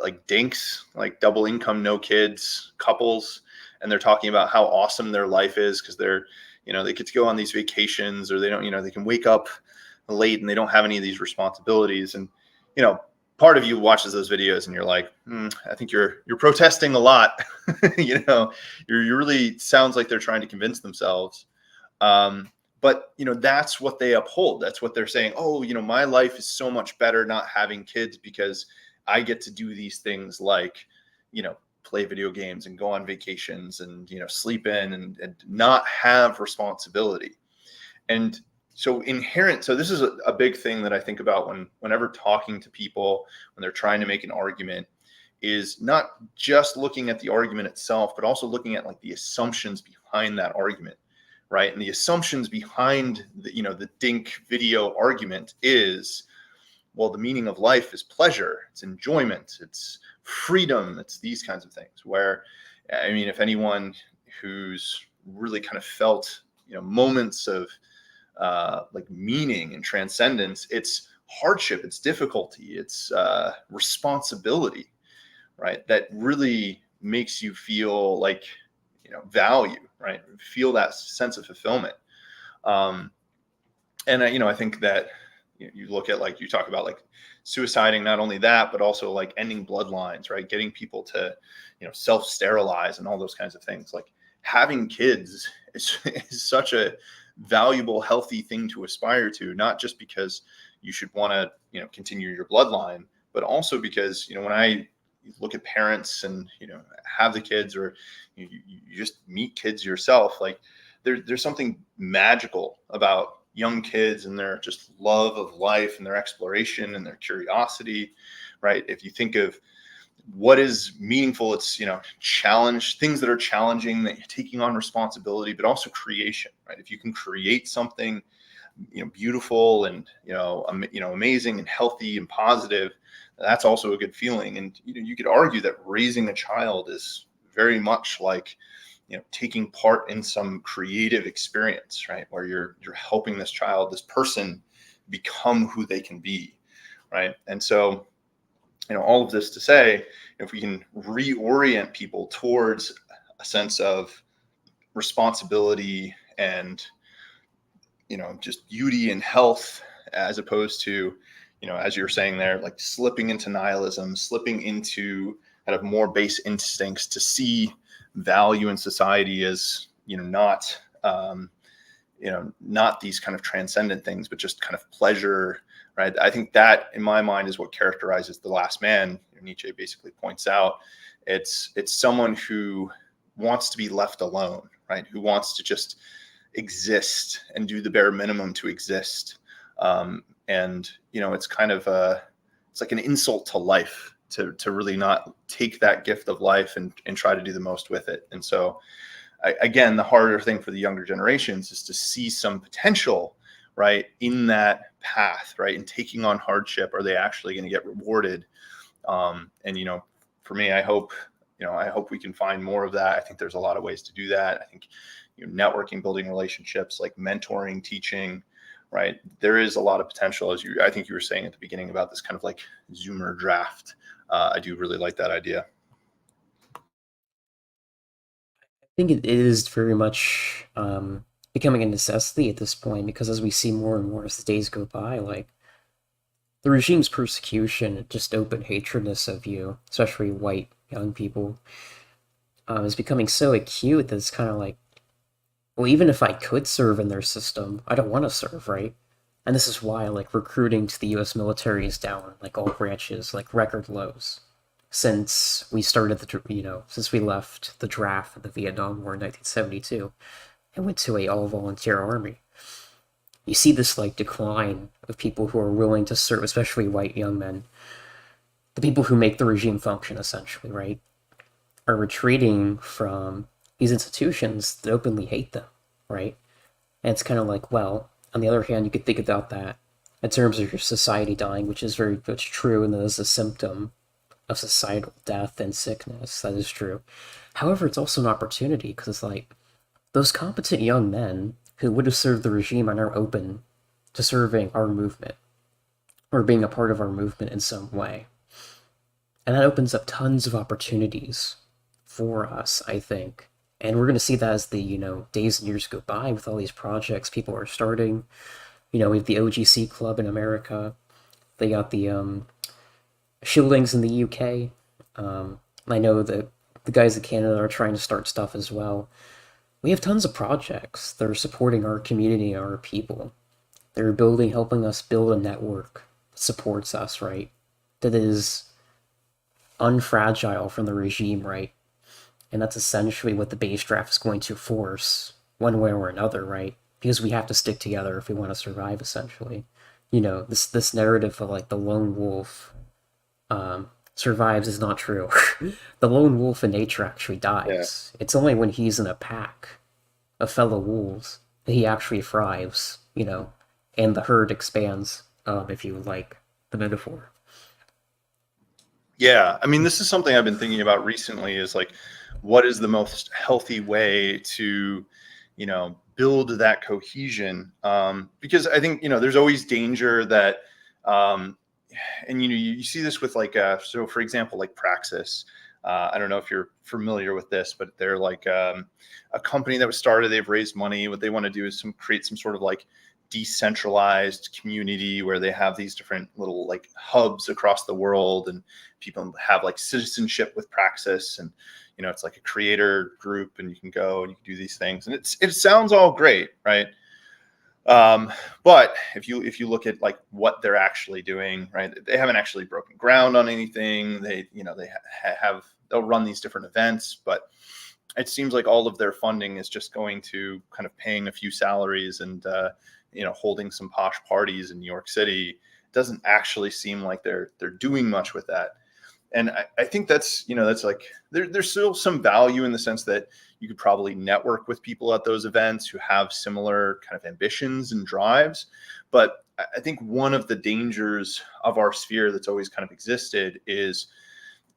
like dinks, like double income, no kids couples. And they're talking about how awesome their life is because they're, they get to go on these vacations, or they don't, they can wake up late and they don't have any of these responsibilities. And, part of you watches those videos and you're like, I think you're protesting a lot. You're really sounds like they're trying to convince themselves. But that's what they uphold. That's what they're saying. Oh, my life is so much better not having kids because I get to do these things like, play video games and go on vacations and, sleep in and not have responsibility. And so this is a big thing that I think about whenever talking to people, when they're trying to make an argument, is not just looking at the argument itself, but also looking at like the assumptions behind that argument, right? And the assumptions behind the dink video argument is, well, the meaning of life is pleasure, it's enjoyment, it's freedom, it's these kinds of things. Where, I mean, if anyone who's really kind of felt, moments of like meaning and transcendence, it's hardship, it's difficulty, it's responsibility, right? That really makes you feel like, value, right? Feel that sense of fulfillment. And I think that you look at, like, you talk about like suiciding, not only that, but also like ending bloodlines, right? Getting people to, self-sterilize and all those kinds of things. Like having kids is such a valuable, healthy thing to aspire to, not just because you should want to, continue your bloodline, but also because, when I look at parents and, have the kids, or you just meet kids yourself, like there's something magical about young kids and their just love of life and their exploration and their curiosity, right? If you think of what is meaningful, it's, challenge things that are challenging, that you're taking on responsibility, but also creation, right? If you can create something, beautiful and, amazing and healthy and positive, that's also a good feeling. And, you could argue that raising a child is very much like, taking part in some creative experience, right, where you're helping this child, this person, become who they can be, right? And so, all of this to say, if we can reorient people towards a sense of responsibility and just beauty and health, as opposed to, as you were saying there, like slipping into nihilism, slipping into kind of more base instincts to see value in society as, not these kind of transcendent things, but just kind of pleasure, right? I think that, in my mind, is what characterizes the last man. Nietzsche basically points out it's someone who wants to be left alone, right? Who wants to just exist and do the bare minimum to exist. And it's kind of it's like an insult to life to really not take that gift of life and try to do the most with it. And so, again, the harder thing for the younger generations is to see some potential, right, in that path, right, in taking on hardship. Are they actually going to get rewarded? And for me, I hope we can find more of that. I think there's a lot of ways to do that. I think networking, building relationships, like mentoring, teaching, right? There is a lot of potential, I think you were saying at the beginning about this kind of like Zoomer draft. I do really like that idea. I think it is very much becoming a necessity at this point because as we see more and more as the days go by, like the regime's persecution, just open hatredness of you, especially white young people, is becoming so acute that it's kind of like, well, even if I could serve in their system, I don't want to serve, right? And this is why, like, recruiting to the U.S. military is down, like all branches, like record lows, since we started since we left the draft of the Vietnam War in 1972 and went to a all-volunteer army. You see this like decline of people who are willing to serve, especially white young men, the people who make the regime function, essentially, right, are retreating from these institutions that openly hate them, right? And it's kind of like, well, on the other hand, you could think about that in terms of your society dying, which is very much true, and that is a symptom of societal death and sickness. That is true. However, it's also an opportunity because it's like those competent young men who would have served the regime are now open to serving our movement or being a part of our movement in some way. And that opens up tons of opportunities for us, I think. And we're going to see that as the, days and years go by with all these projects people are starting. We have the OGC Club in America. They got the Shieldings in the UK. I know that the guys in Canada are trying to start stuff as well. We have tons of projects that are supporting our community, our people. They're helping us build a network that supports us, right? That is unfragile from the regime, right? And that's essentially what the base draft is going to force, one way or another, right? Because we have to stick together if we want to survive, essentially. This narrative of like the lone wolf survives is not true. The lone wolf in nature actually Yeah. dies. It's only when he's in a pack of fellow wolves that he actually thrives, and the herd expands, if you like the metaphor. Yeah. I mean, this is something I've been thinking about recently is like, what is the most healthy way to, build that cohesion? Because I think, there's always danger that, and you see this with like so for example, like Praxis. I don't know if you're familiar with this, but they're like a company that was started. They've raised money. What they want to do is create some sort of like decentralized community where they have these different little like hubs across the world, and people have like citizenship with Praxis, and it's like a creator group, and you can go and you can do these things, and it sounds all great, right? But if you look at like what they're actually doing, right, they haven't actually broken ground on anything. They'll run these different events, but it seems like all of their funding is just going to kind of paying a few salaries and holding some posh parties in New York City. It doesn't actually seem like they're doing much with that. And I think that's like there's still some value in the sense that you could probably network with people at those events who have similar kind of ambitions and drives. But I think one of the dangers of our sphere that's always kind of existed is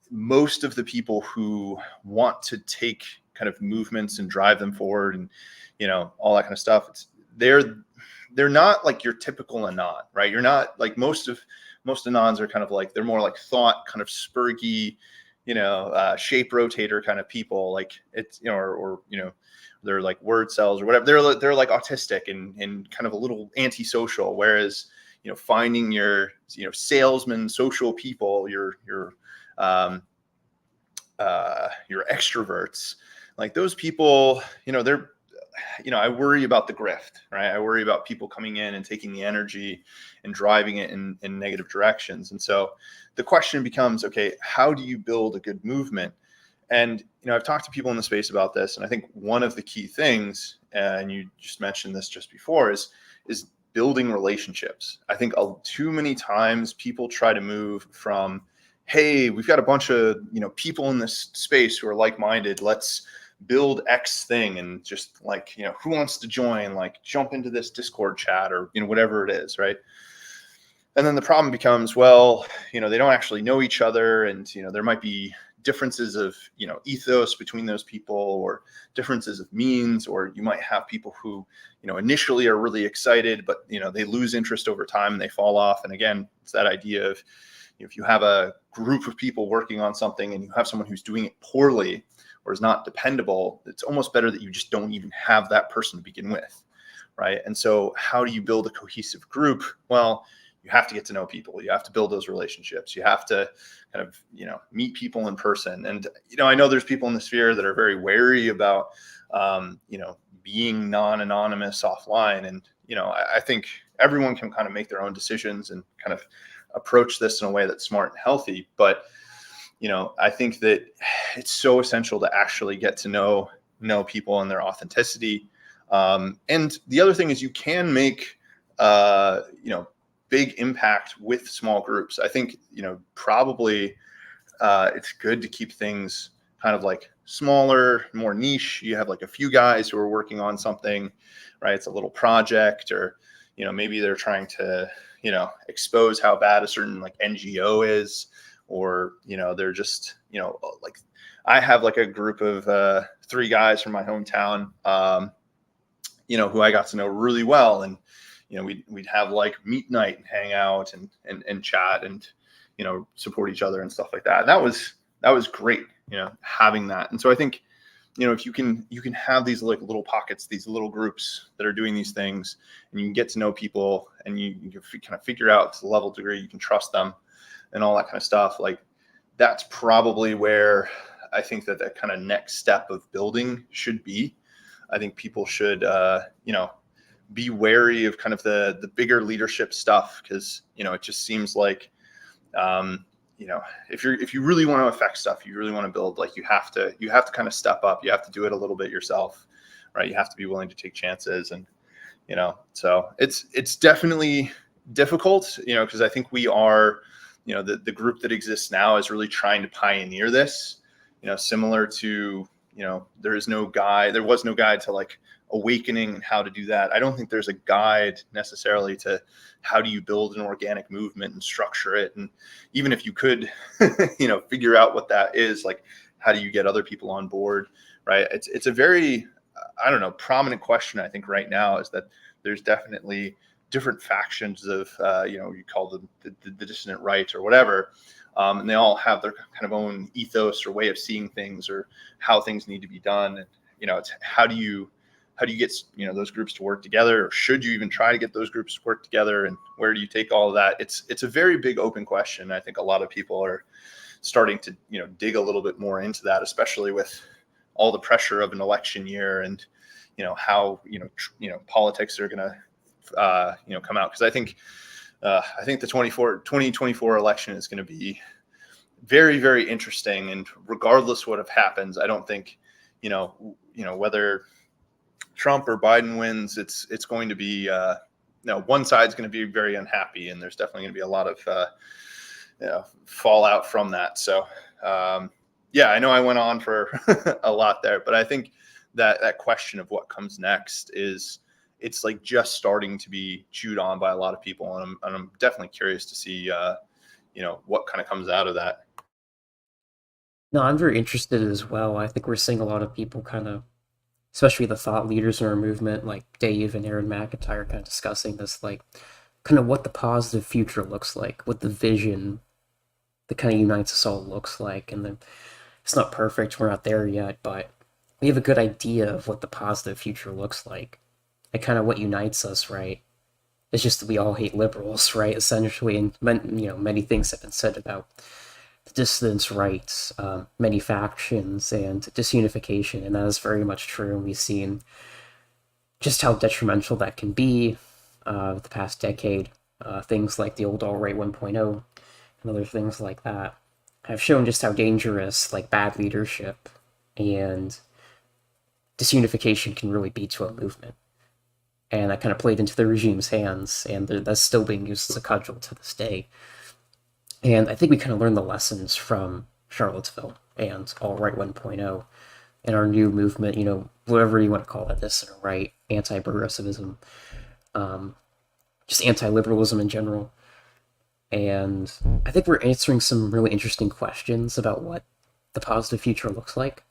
most of the people who want to take kind of movements and drive them forward, and all that kind of stuff. They're not like your typical anon, right? You're not like most anons are kind of like, they're more like thought kind of spurgy, shape rotator kind of people. Like it's, or they're like word cells or whatever. They're like autistic and kind of a little antisocial. Whereas, finding your, salesman, social people, um, your extroverts, like those people, they're, I worry about the grift, right? I worry about people coming in and taking the energy and driving it in negative directions. And so the question becomes, okay, how do you build a good movement? And, I've talked to people in the space about this. And I think one of the key things, and you just mentioned this just before, is building relationships. I think too many times people try to move from, hey, we've got a bunch of, people in this space who are like-minded. Let's build X thing, and just like, who wants to join, like jump into this Discord chat, or, whatever it is. Right. And then the problem becomes, well, they don't actually know each other. And, there might be differences of, ethos between those people, or differences of means, or you might have people who, initially are really excited, but, they lose interest over time and they fall off. And again, it's that idea of, if you have a group of people working on something and you have someone who's doing it poorly or is not dependable, it's almost better that you just don't even have that person to begin with. Right. And so how do you build a cohesive group? Well, you have to get to know people. You have to build those relationships. You have to kind of, meet people in person. And, I know there's people in the sphere that are very wary about, being non-anonymous offline. And, I think everyone can kind of make their own decisions and kind of approach this in a way that's smart and healthy. But, I think that it's so essential to actually get to know people and their authenticity. And the other thing is, you can make, big impact with small groups. I think, probably it's good to keep things kind of like smaller, more niche. You have like a few guys who are working on something, right? It's a little project, or, maybe they're trying to, expose how bad a certain like NGO is, or, they're just, like I have like a group of 3 guys from my hometown, who I got to know really well. And, we'd have like meet night and hang out and chat and, support each other and stuff like that. And that was great, having that. And so I think, if you can have these like little pockets, these little groups that are doing these things, and you can get to know people, and you can kind of figure out to the level degree you can trust them and all that kind of stuff. Like that's probably where I think that kind of next step of building should be. I think people should, be wary of kind of the bigger leadership stuff, because, it just seems like, if you really want to affect stuff, you really want to build, like you have to kind of step up. You have to do it a little bit yourself, right? You have to be willing to take chances. And, so it's definitely difficult, because I think we are, the group that exists now is really trying to pioneer this, similar to, there was no guide to like awakening and how to do that. I don't think there's a guide necessarily to how do you build an organic movement and structure it. And even if you could, figure out what that is, like, how do you get other people on board? Right. It's a very, I don't know, prominent question. I think right now is that there's definitely different factions of, you call them the dissident right or whatever. And they all have their kind of own ethos or way of seeing things, or how things need to be done. And, it's how do you get, those groups to work together, or should you even try to get those groups to work together? And where do you take all of that? It's a very big open question. I think a lot of people are starting to, dig a little bit more into that, especially with all the pressure of an election year, and, how, politics are going to, come out. Cause I think the 2024 election is going to be very, very interesting. And regardless what happens, I don't think, whether Trump or Biden wins, it's going to be, one side's going to be very unhappy, and there's definitely going to be a lot of, fallout from that. So, yeah, I know I went on for a lot there, but I think that question of what comes next it's like just starting to be chewed on by a lot of people. And I'm definitely curious to see, what kind of comes out of that. No, I'm very interested as well. I think we're seeing a lot of people kind of, especially the thought leaders in our movement, like Dave and Aaron McIntyre, kind of discussing this, like, kind of what the positive future looks like, what the vision that kind of unites us all looks like. And then it's not perfect, we're not there yet, but we have a good idea of what the positive future looks like. And kind of what unites us, right? It's just that we all hate liberals, right? Essentially, and many things have been said about the dissidents' rights, many factions, and disunification, and that is very much true. And we've seen just how detrimental that can be the past decade. Things like the old alt right 1.0 and other things like that have shown just how dangerous like bad leadership and disunification can really be to a movement. And that kind of played into the regime's hands, and that's still being used as a cudgel to this day. And I think we kind of learned the lessons from Charlottesville and Alt Right 1.0 and our new movement, whatever you want to call that, this center right, anti progressivism, um, just anti liberalism in general. And I think we're answering some really interesting questions about what the positive future looks like.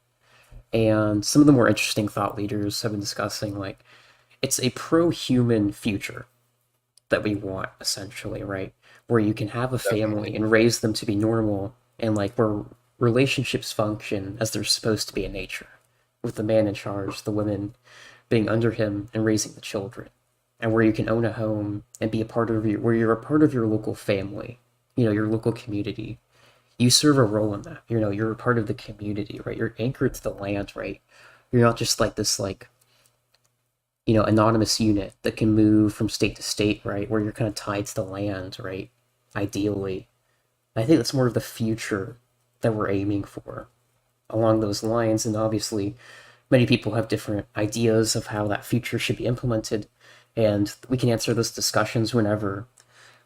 And some of the more interesting thought leaders have been discussing, like, it's a pro human future that we want, essentially, right? Where you can have a Definitely. family and raise them to be normal, and like where relationships function as they're supposed to be in nature, with the man in charge, the women being under him and raising the children, and where you can own a home and be a part of where you're a part of your local family, your local community. You serve a role in that. You're a part of the community, right? You're anchored to the land, right? You're not just like this, like, anonymous unit that can move from state to state, right? Where you're kind of tied to the land, right? Ideally. I think that's more of the future that we're aiming for along those lines. And obviously, many people have different ideas of how that future should be implemented. And we can answer those discussions whenever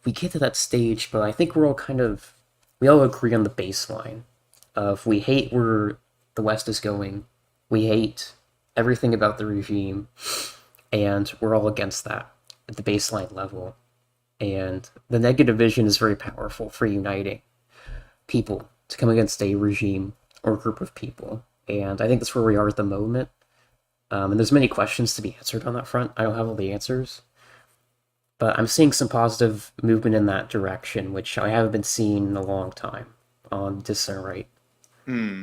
we get to that stage. But I think we all agree on the baseline of we hate where the West is going. We hate everything about the regime, and we're all against that at the baseline level. And the negative vision is very powerful for uniting people to come against a regime or a group of people. And I think that's where we are at the moment. And there's many questions to be answered on that front. I don't have all the answers, but I'm seeing some positive movement in that direction, which I haven't been seeing in a long time on discern right. Hmm.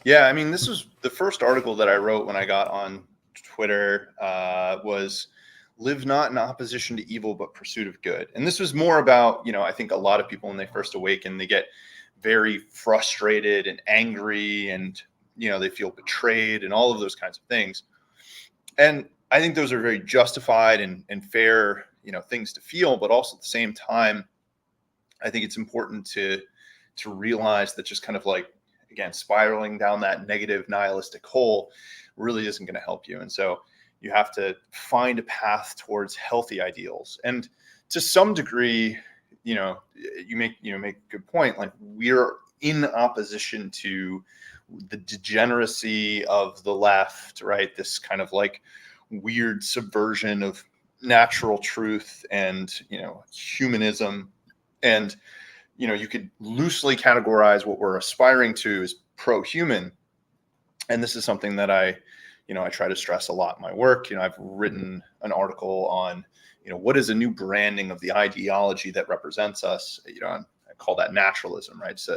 Yeah, I mean, this was the first article that I wrote when I got on Twitter, was live not in opposition to evil, but pursuit of good. And this was more about, I think a lot of people when they first awaken, they get very frustrated and angry and, they feel betrayed and all of those kinds of things. And I think those are very justified and fair, things to feel, but also at the same time, I think it's important to realize that just kind of like, again, spiraling down that negative nihilistic hole really isn't going to help you. And so you have to find a path towards healthy ideals. And to some degree, you make a good point. Like, we're in opposition to the degeneracy of the left, right? This kind of like weird subversion of natural truth and, humanism. And you could loosely categorize what we're aspiring to as pro-human. And this is something that I try to stress a lot in my work. I've written an article on, what is a new branding of the ideology that represents us. I call that naturalism, right? It's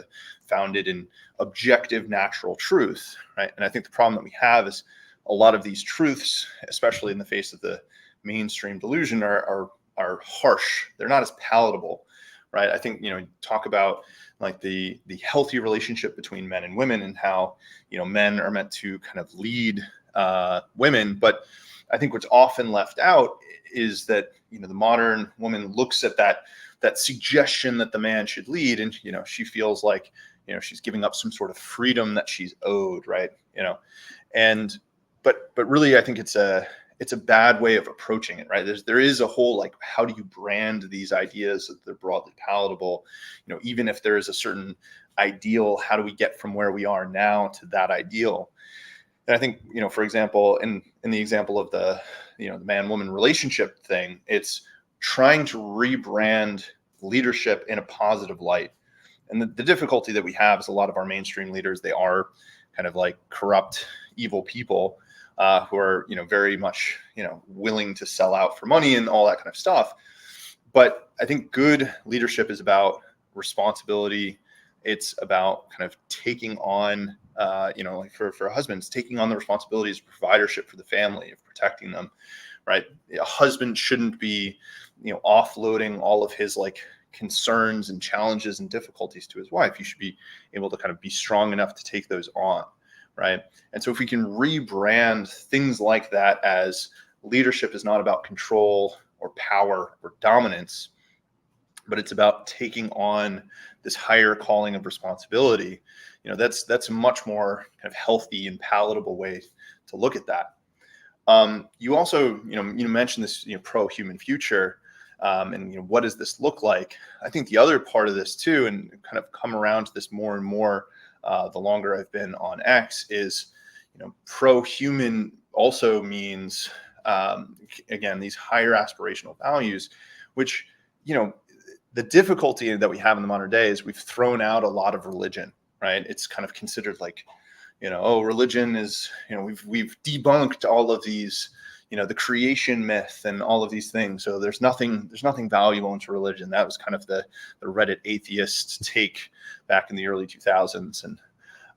founded in objective natural truth, right? And I think the problem that we have is a lot of these truths, especially in the face of the mainstream delusion, are harsh. They're not as palatable, right? I think, talk about like the healthy relationship between men and women and how, men are meant to kind of lead women. But I think what's often left out is that, the modern woman looks at that suggestion that the man should lead, and, she feels like, she's giving up some sort of freedom that she's owed, right? And but really, I think it's a bad way of approaching it, right? There is a whole, like, how do you brand these ideas so that they're broadly palatable? Even if there is a certain ideal, how do we get from where we are now to that ideal? And I think, for example, in the example of the man-woman relationship thing, it's trying to rebrand leadership in a positive light. And the difficulty that we have is a lot of our mainstream leaders, they are kind of like corrupt, evil people who are, very much, willing to sell out for money and all that kind of stuff. But I think good leadership is about responsibility. It's about kind of taking on, like for husbands, taking on the responsibilities of providership for the family, of protecting them, right? A husband shouldn't be, offloading all of his like concerns and challenges and difficulties to his wife. He should be able to kind of be strong enough to take those on, right? And so if we can rebrand things like that as leadership is not about control or power or dominance, but it's about taking on this higher calling of responsibility, that's a much more kind of healthy and palatable way to look at that. You also, you mentioned this, pro-human future, and what does this look like? I think the other part of this too, and kind of come around to this more and more the longer I've been on X, is pro-human also means again these higher aspirational values, which the difficulty that we have in the modern day is we've thrown out a lot of religion, right? It's kind of considered like, oh, religion is, we've debunked all of these, the creation myth and all of these things. So there's nothing valuable into religion. That was kind of the Reddit atheist take back in the early 2000s. And,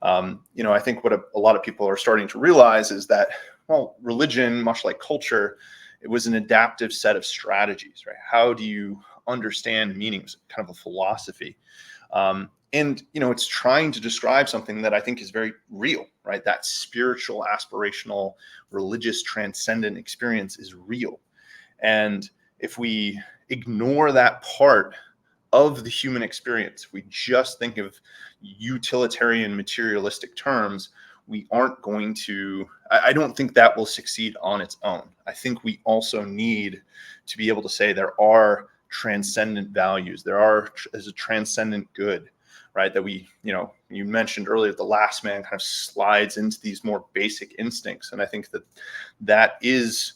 I think what a lot of people are starting to realize is that, well, religion, much like culture, it was an adaptive set of strategies, right? How do you understand meanings, kind of a philosophy? And, it's trying to describe something that I think is very real, right? That spiritual, aspirational, religious, transcendent experience is real. And if we ignore that part of the human experience, if we just think of utilitarian, materialistic terms, we aren't going to, I don't think that will succeed on its own. I think we also need to be able to say there are transcendent values. There is a transcendent good, right? That we, you mentioned earlier, the last man kind of slides into these more basic instincts. And I think that is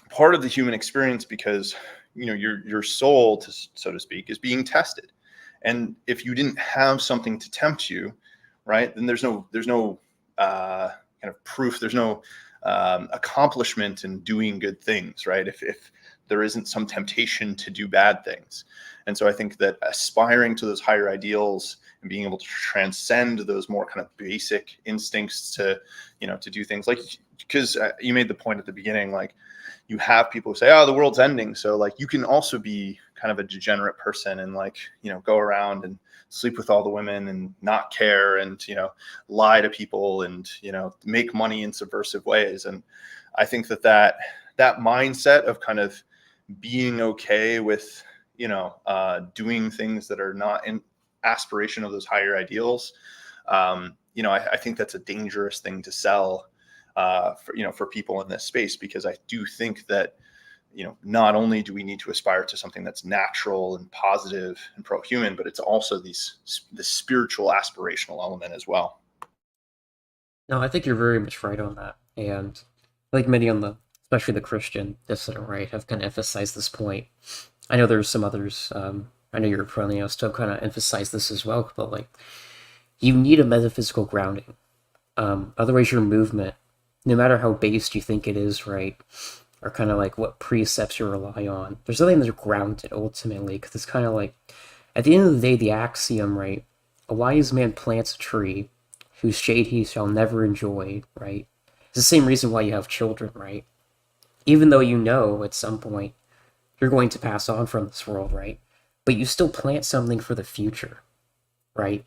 part of the human experience because, your soul, so to speak, is being tested. And if you didn't have something to tempt you, right, then there's no kind of proof. There's no accomplishment in doing good things, right? If there isn't some temptation to do bad things. And so I think that aspiring to those higher ideals and being able to transcend those more kind of basic instincts to, to do things like, because you made the point at the beginning, like you have people who say, oh, the world's ending. So like you can also be kind of a degenerate person and like, go around and sleep with all the women and not care and, lie to people and, make money in subversive ways. And I think that mindset of kind of being okay with, doing things that are not in aspiration of those higher ideals, I think that's a dangerous thing to sell for people in this space, because I do think that, not only do we need to aspire to something that's natural and positive and pro-human, but it's also the spiritual aspirational element as well. No, I think you're very much right on that. And like many on especially the Christian dissident right, have kind of emphasized this point. I know there's some others, I know you're probably still kind of emphasize this as well, but like, you need a metaphysical grounding. Otherwise your movement, no matter how based you think it is, right, or kind of like what precepts you rely on, there's nothing that's grounded ultimately, because it's kind of like, at the end of the day, the axiom, right, a wise man plants a tree whose shade he shall never enjoy, right? It's the same reason why you have children, right? Even though at some point you're going to pass on from this world, right? But you still plant something for the future, right?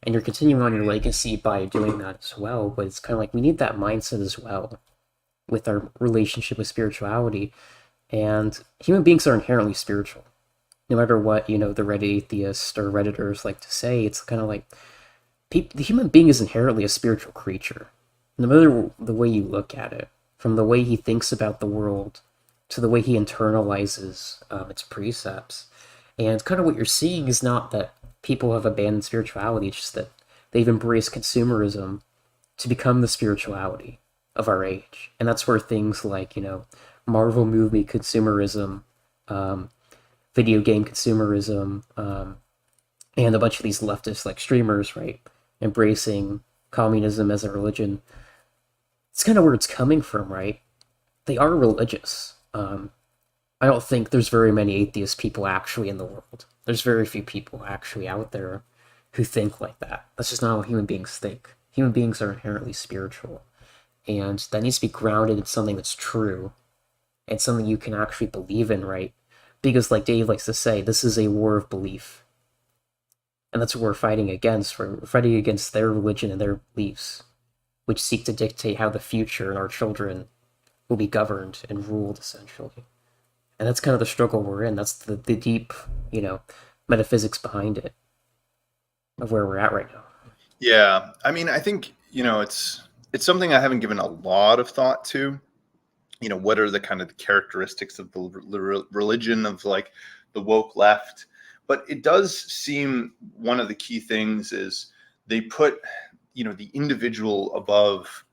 And you're continuing on your legacy by doing that as well. But it's kind of like we need that mindset as well with our relationship with spirituality. And human beings are inherently spiritual. No matter what, the Reddit atheists or Redditors like to say, it's kind of like the human being is inherently a spiritual creature. No matter the way you look at it, from the way he thinks about the world to the way he internalizes its precepts. And kind of what you're seeing is not that people have abandoned spirituality, it's just that they've embraced consumerism to become the spirituality of our age. And that's where things like, Marvel movie consumerism, video game consumerism, and a bunch of these leftist like streamers, right, embracing communism as a religion. It's kind of where it's coming from, right? They are religious. I don't think there's very many atheist people actually in the world. There's very few people actually out there who think like that. That's just not how human beings think. Human beings are inherently spiritual, and that needs to be grounded in something that's true and something you can actually believe in, right? Because, like Dave likes to say, this is a war of belief. And that's what we're fighting against. We're fighting against their religion and their beliefs, which seek to dictate how the future and our children will be governed and ruled, essentially. And that's kind of the struggle we're in. That's the deep, you know, metaphysics behind it, of where we're at right now. Yeah, I mean, I think it's something I haven't given a lot of thought to. What are the kind of the characteristics of the religion of like the woke left? But it does seem one of the key things is they put the individual above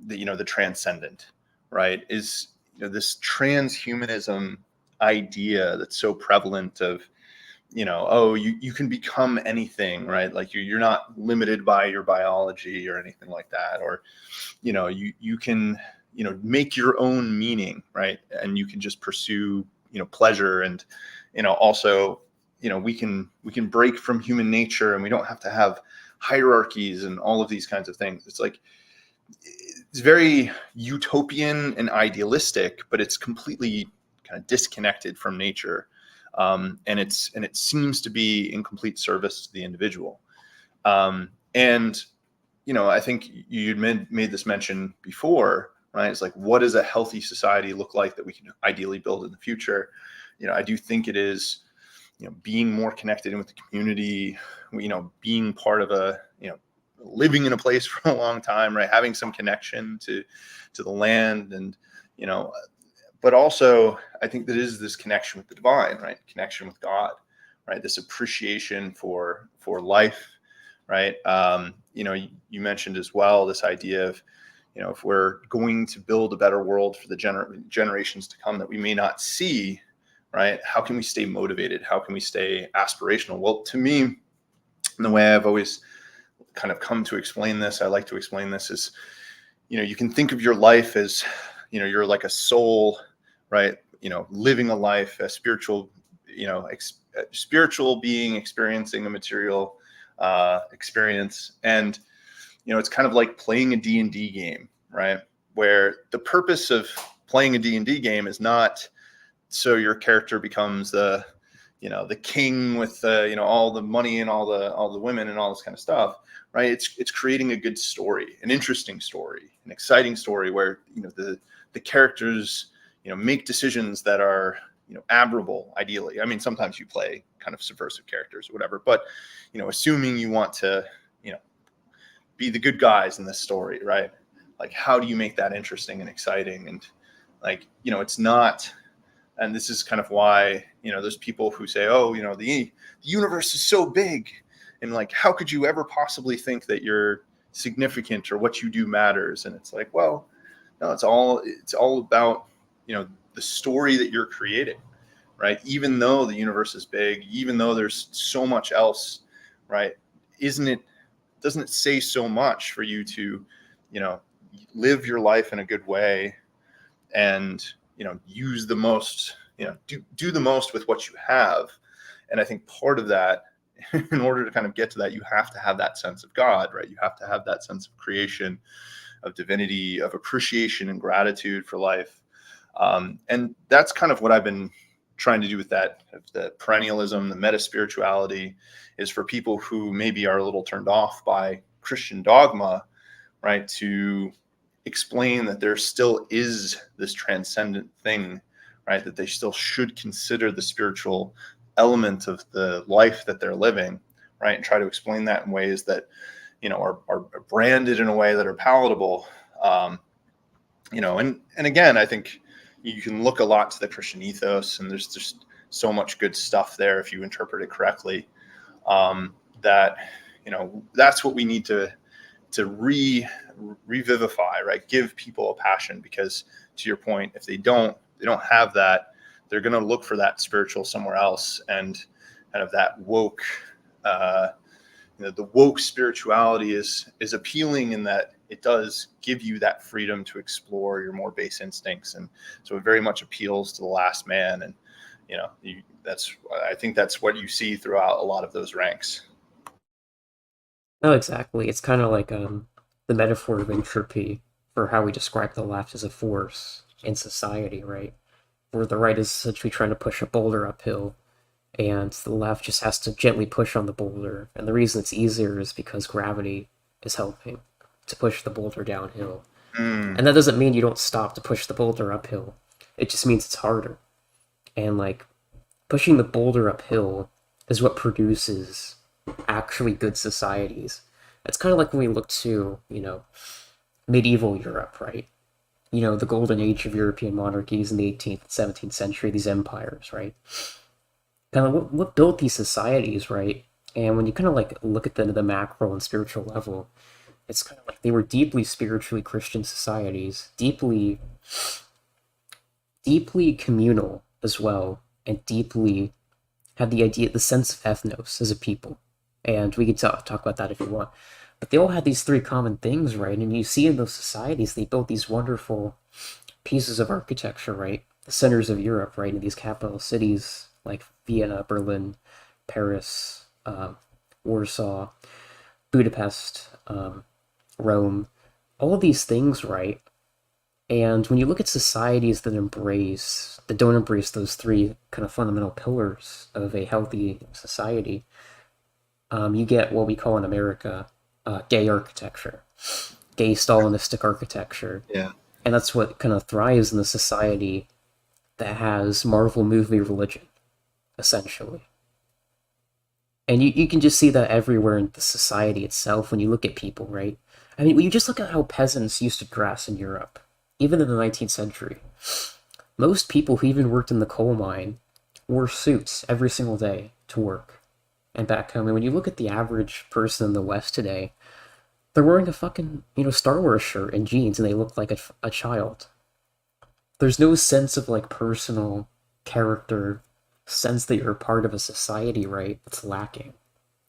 the transcendent, right? Is this transhumanism idea that's so prevalent of oh, you can become anything, right? Like you're not limited by your biology or anything like that, or you can make your own meaning, right? And you can just pursue pleasure, and also we can break from human nature, and we don't have to have hierarchies and all of these kinds of things. It's like it's very utopian and idealistic, but it's completely kind of disconnected from nature, and it seems to be in complete service to the individual. And I think you'd made this mention before, right? It's like, what does a healthy society look like that we can ideally build in the future? I do think it is, being more connected in with the community, being part of living in a place for a long time, right? Having some connection to the land, and but also I think that is this connection with the divine, right? Connection with God, right? This appreciation for life, right? You mentioned as well this idea of if we're going to build a better world for the generations to come that we may not see, right? How can we stay motivated? How can we stay aspirational? Well, to me, the way I've always kind of come to explain this, I like to explain this is, you can think of your life as, you're like a soul, right? Living a life, a spiritual, spiritual being experiencing a material experience. And, it's kind of like playing a D&D game, right? Where the purpose of playing a D&D game is not so your character becomes the king with all the money and all the women and all this kind of stuff, right? It's creating a good story, an interesting story, an exciting story where the characters make decisions that are admirable. Ideally, I mean, sometimes you play kind of subversive characters or whatever, but assuming you want to be the good guys in this story, right? Like, how do you make that interesting and exciting? And like, it's not. And this is kind of why, there's people who say, oh, the universe is so big. And like, how could you ever possibly think that you're significant or what you do matters? And it's like, well, no, it's all about, the story that you're creating, right? Even though the universe is big, even though there's so much else, right? Doesn't it say so much for you to, live your life in a good way and use the most, do the most with what you have? And I think part of that, in order to kind of get to that, you have to have that sense of God, right? You have to have that sense of creation, of divinity, of appreciation and gratitude for life. And that's kind of what I've been trying to do with that, the perennialism, the meta spirituality, is for people who maybe are a little turned off by Christian dogma, right? To explain that there still is this transcendent thing, right? That they still should consider the spiritual element of the life that they're living, right? And try to explain that in ways that, are branded in a way that are palatable. And again, I think you can look a lot to the Christian ethos, and there's just so much good stuff there if you interpret it correctly. That that's what we need to revivify, right? Give people a passion, because to your point, if they don't have that, they're going to look for that spiritual somewhere else, and kind of that woke the woke spirituality is appealing in that it does give you that freedom to explore your more base instincts, and so it very much appeals to the last man. And I think that's what you see throughout a lot of those ranks. No, exactly. It's kind of like the metaphor of entropy for how we describe the left as a force in society, right? Where the right is essentially trying to push a boulder uphill, and the left just has to gently push on the boulder. And the reason it's easier is because gravity is helping to push the boulder downhill. Mm, And that doesn't mean you don't stop to push the boulder uphill. It just means it's harder. And like pushing the boulder uphill is what produces actually good societies. It's kind of like when we look to, medieval Europe, right? The golden age of European monarchies in the 18th and 17th century, these empires, right? Kind of what built these societies, right? And when you kind of like look at them at the macro and spiritual level, it's kind of like they were deeply spiritually Christian societies, deeply communal as well, and deeply had the sense of ethnos as a people. And we could talk about that if you want. But they all had these three common things, right? And you see in those societies, they built these wonderful pieces of architecture, right? The centers of Europe, right? In these capital cities like Vienna, Berlin, Paris, Warsaw, Budapest, Rome, all of these things, right? And when you look at societies that don't embrace those three kind of fundamental pillars of a healthy society, you get what we call in America gay architecture, gay Stalinistic architecture. yeah. And that's what kind of thrives in the society that has Marvel movie religion, essentially. And you can just see that everywhere in the society itself when you look at people, right? I mean, when you just look at how peasants used to dress in Europe, even in the 19th century. Most people who even worked in the coal mine wore suits every single day to work and back home. And when you look at the average person in the West today, they're wearing a fucking, Star Wars shirt and jeans and they look like a child. There's no sense of like personal character, sense that you're a part of a society, right? That's lacking.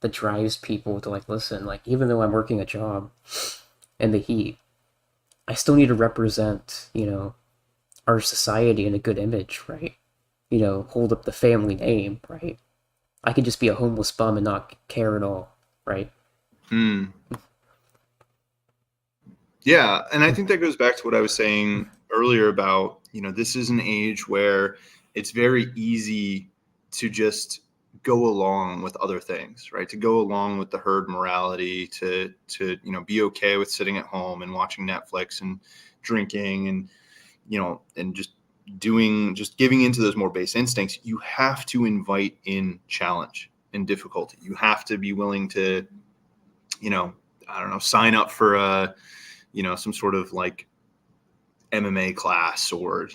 That drives people to like, listen, like, even though I'm working a job in the heat, I still need to represent, our society in a good image, right? Hold up the family name, right? I could just be a homeless bum and not care at all, right? Mm. Yeah, and I think that goes back to what I was saying earlier about, this is an age where it's very easy to just go along with other things, right? To go along with the herd morality, to be okay with sitting at home and watching Netflix and drinking and and just giving into those more base instincts. You have to invite in challenge and difficulty. You have to be willing to, I don't know, sign up for some sort of like MMA class, or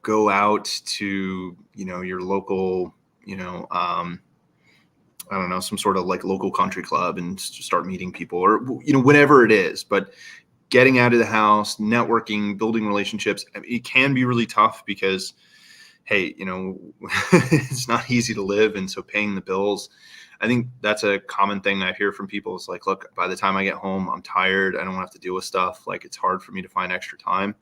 go out to your local, I don't know, some sort of like local country club and start meeting people, or whatever it is. But getting out of the house, networking, building relationships, it can be really tough because, hey, it's not easy to live, and so paying the bills. I think that's a common thing I hear from people. It's like, look, by the time I get home, I'm tired. I don't have to deal with stuff. Like, it's hard for me to find extra time.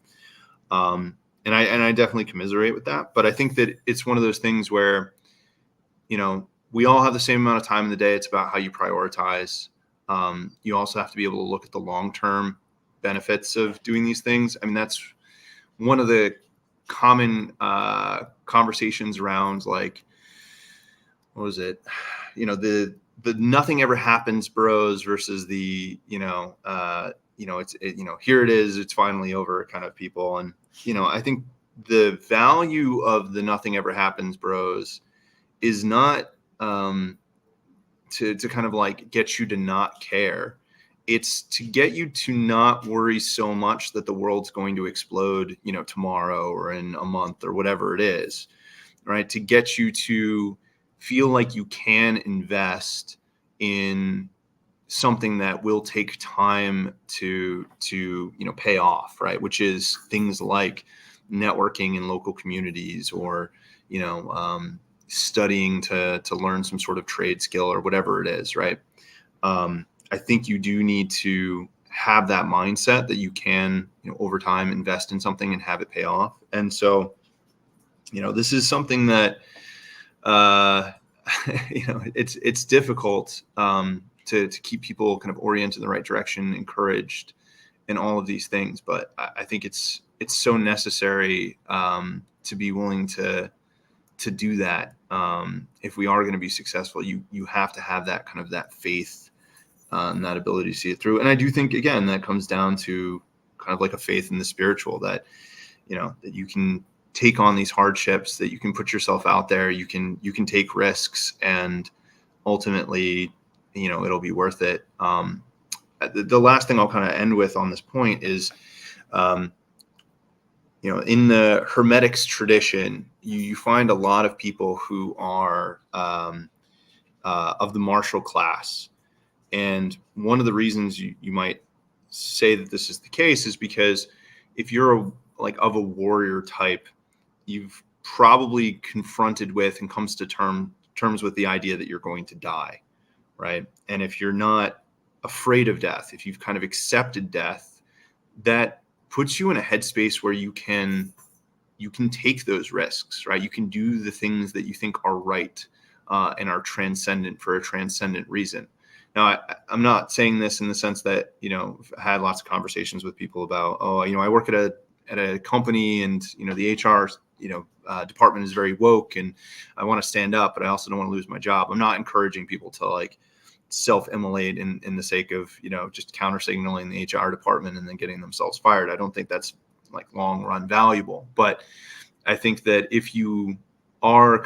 And I definitely commiserate with that. But I think that it's one of those things where, we all have the same amount of time in the day. It's about how you prioritize. You also have to be able to look at the long-term benefits of doing these things. I mean, that's one of the common conversations around, like, what was it? The nothing ever happens bros versus the, here it is, it's finally over kind of people. And, I think the value of the nothing ever happens bros is not to kind of like get you to not care. It's to get you to not worry so much that the world's going to explode, tomorrow or in a month or whatever it is, right? To get you to feel like you can invest in something that will take time to pay off, right? Which is things like networking in local communities, or studying to learn some sort of trade skill or whatever it is, right? I think you do need to have that mindset that you can, over time invest in something and have it pay off. And so, this is something that, uh, it's difficult to keep people kind of oriented in the right direction, encouraged, and all of these things. But I think it's so necessary to be willing to do that. If we are going to be successful, you have to have that kind of that faith and that ability to see it through. And I do think, again, that comes down to kind of like a faith in the spiritual, that that you can take on these hardships, that you can put yourself out there, you can take risks, and ultimately, it'll be worth it. The last thing I'll kind of end with on this point is, um, in the Hermetics tradition, you find a lot of people who are of the martial class. And one of the reasons you might say that this is the case is because if you're like of a warrior type, you've probably confronted with and comes to terms with the idea that you're going to die, right? And if you're not afraid of death, if you've kind of accepted death, that puts you in a headspace where you can take those risks, right? You can do the things that you think are right and are transcendent for a transcendent reason. Now, I'm not saying this in the sense that, I've had lots of conversations with people about, I work at a company, and, the HR, department is very woke, and I want to stand up, but I also don't want to lose my job. I'm not encouraging people to like self-immolate in the sake of, just counter signaling the HR department and then getting themselves fired. I don't think that's like long run valuable. But I think that if you are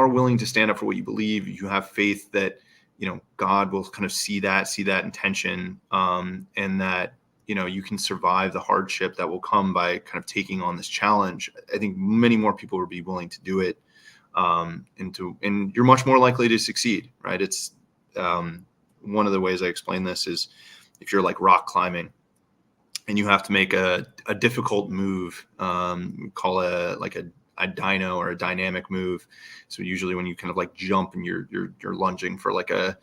willing to stand up for what you believe, you have faith that, God will kind of see that intention, and that, you can survive the hardship that will come by kind of taking on this challenge. I think many more people will be willing to do it. And you're much more likely to succeed, right? It's one of the ways I explain this is if you're like rock climbing and you have to make a difficult move, call a dyno or a dynamic move. So usually when you kind of like jump and you're lunging for like a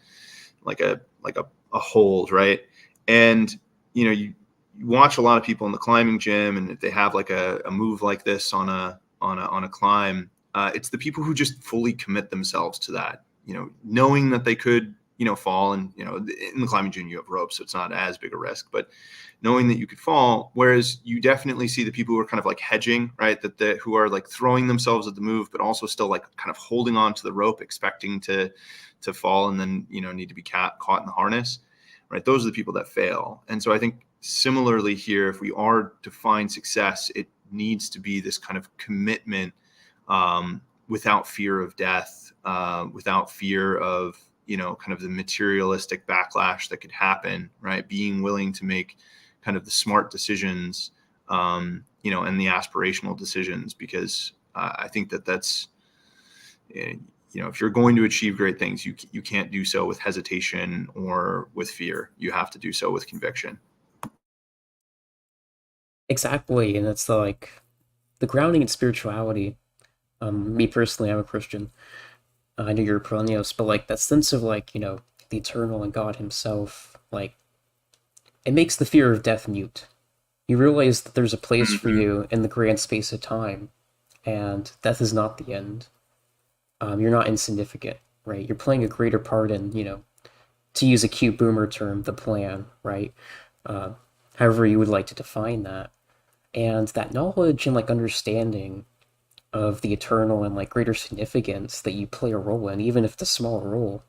hold, right? And you watch a lot of people in the climbing gym, and if they have like a move like this on a climb, it's the people who just fully commit themselves to that, knowing that they could, fall, and, in the climbing gym you have ropes, so it's not as big a risk, but knowing that you could fall. Whereas you definitely see the people who are kind of like hedging, right? Who are like throwing themselves at the move, but also still like kind of holding on to the rope, expecting to fall, and then, need to be caught in the harness, right? Those are the people that fail. And so I think similarly here, if we are to find success, it needs to be this kind of commitment, without fear of death, without fear of, kind of the materialistic backlash that could happen, right? Being willing to make kind of the smart decisions, and the aspirational decisions, because I think that's, if you're going to achieve great things, you can't do so with hesitation or with fear. You have to do so with conviction. Exactly, and it's the grounding in spirituality. Me personally, I'm a Christian. I know you're a Pronios, but like that sense of like, the eternal and God Himself, like it makes the fear of death mute. You realize that there's a place for Mm-hmm. you in the grand space of time, and death is not the end. You're not insignificant, right? You're playing a greater part in, to use a cute boomer term, the plan, right? Uh, However you would like to define that. And that knowledge and like understanding of the eternal and like greater significance that you play a role in, even if it's a small role,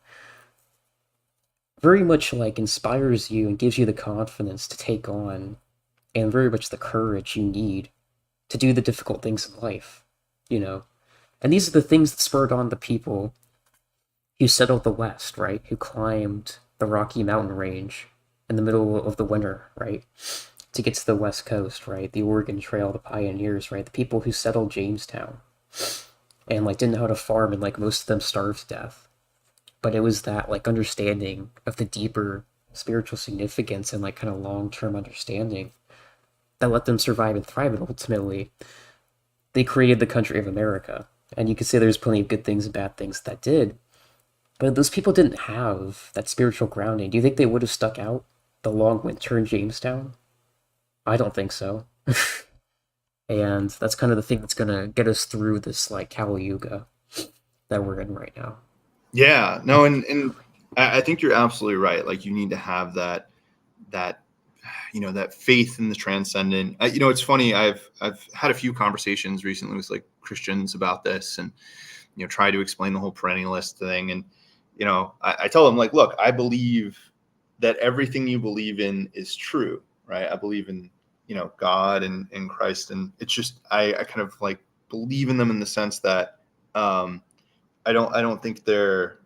very much like inspires you and gives you the confidence to take on, and very much the courage you need to do the difficult things in life, you know. And these are the things that spurred on the people who settled the West, right? Who climbed the Rocky Mountain Range in the middle of the winter, right? To get to the West Coast, right? The Oregon Trail, the pioneers, right? The people who settled Jamestown and like didn't know how to farm, and like most of them starved to death. But it was that like understanding of the deeper spiritual significance and like kind of long-term understanding that let them survive and thrive, and ultimately they created the country of America. And you could say there's plenty of good things and bad things that did. But those people didn't have that spiritual grounding. Do you think they would have stuck out the long winter in Jamestown? I don't think so. And that's kind of the thing that's gonna get us through this like Kali Yuga that we're in right now. Yeah, no, and I think you're absolutely right. Like you need to have that that faith in the transcendent. It's funny. I've had a few conversations recently with like Christians about this, and try to explain the whole perennialist thing. And I tell them like, look, I believe that everything you believe in is true, right? I believe in God and Christ, and it's just I kind of like believe in them in the sense that I don't think they're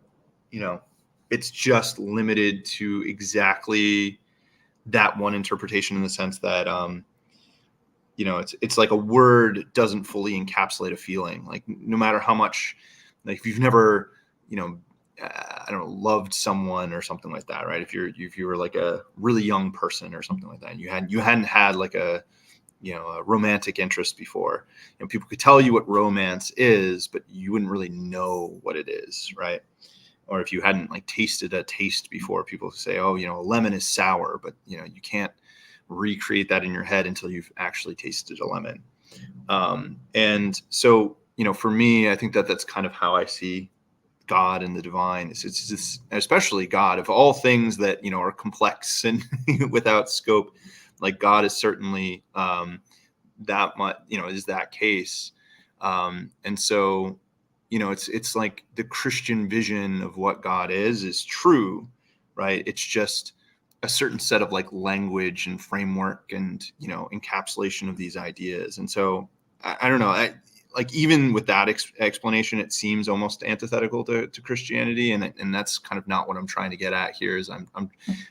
you know it's just limited to exactly that one interpretation in the sense that it's like a word doesn't fully encapsulate a feeling. Like no matter how much, like if you've never I don't know, loved someone or something like that, right? If you were like a really young person or something like that, and you hadn't had like a romantic interest before, people could tell you what romance is, but you wouldn't really know what it is, right? Or if you hadn't like tasted a taste before, people say, oh, a lemon is sour, but you can't recreate that in your head until you've actually tasted a lemon. And so, for me, I think that that's kind of how I see God and the divine. It's just, especially God, of all things that are complex and without scope, like God is certainly that much, is that case. And so, it's like the Christian vision of what God is true, right? It's just a certain set of like language and framework and encapsulation of these ideas. And so I don't know. Like even with that explanation, it seems almost antithetical to Christianity, and that's kind of not what I'm trying to get at here. Is I'm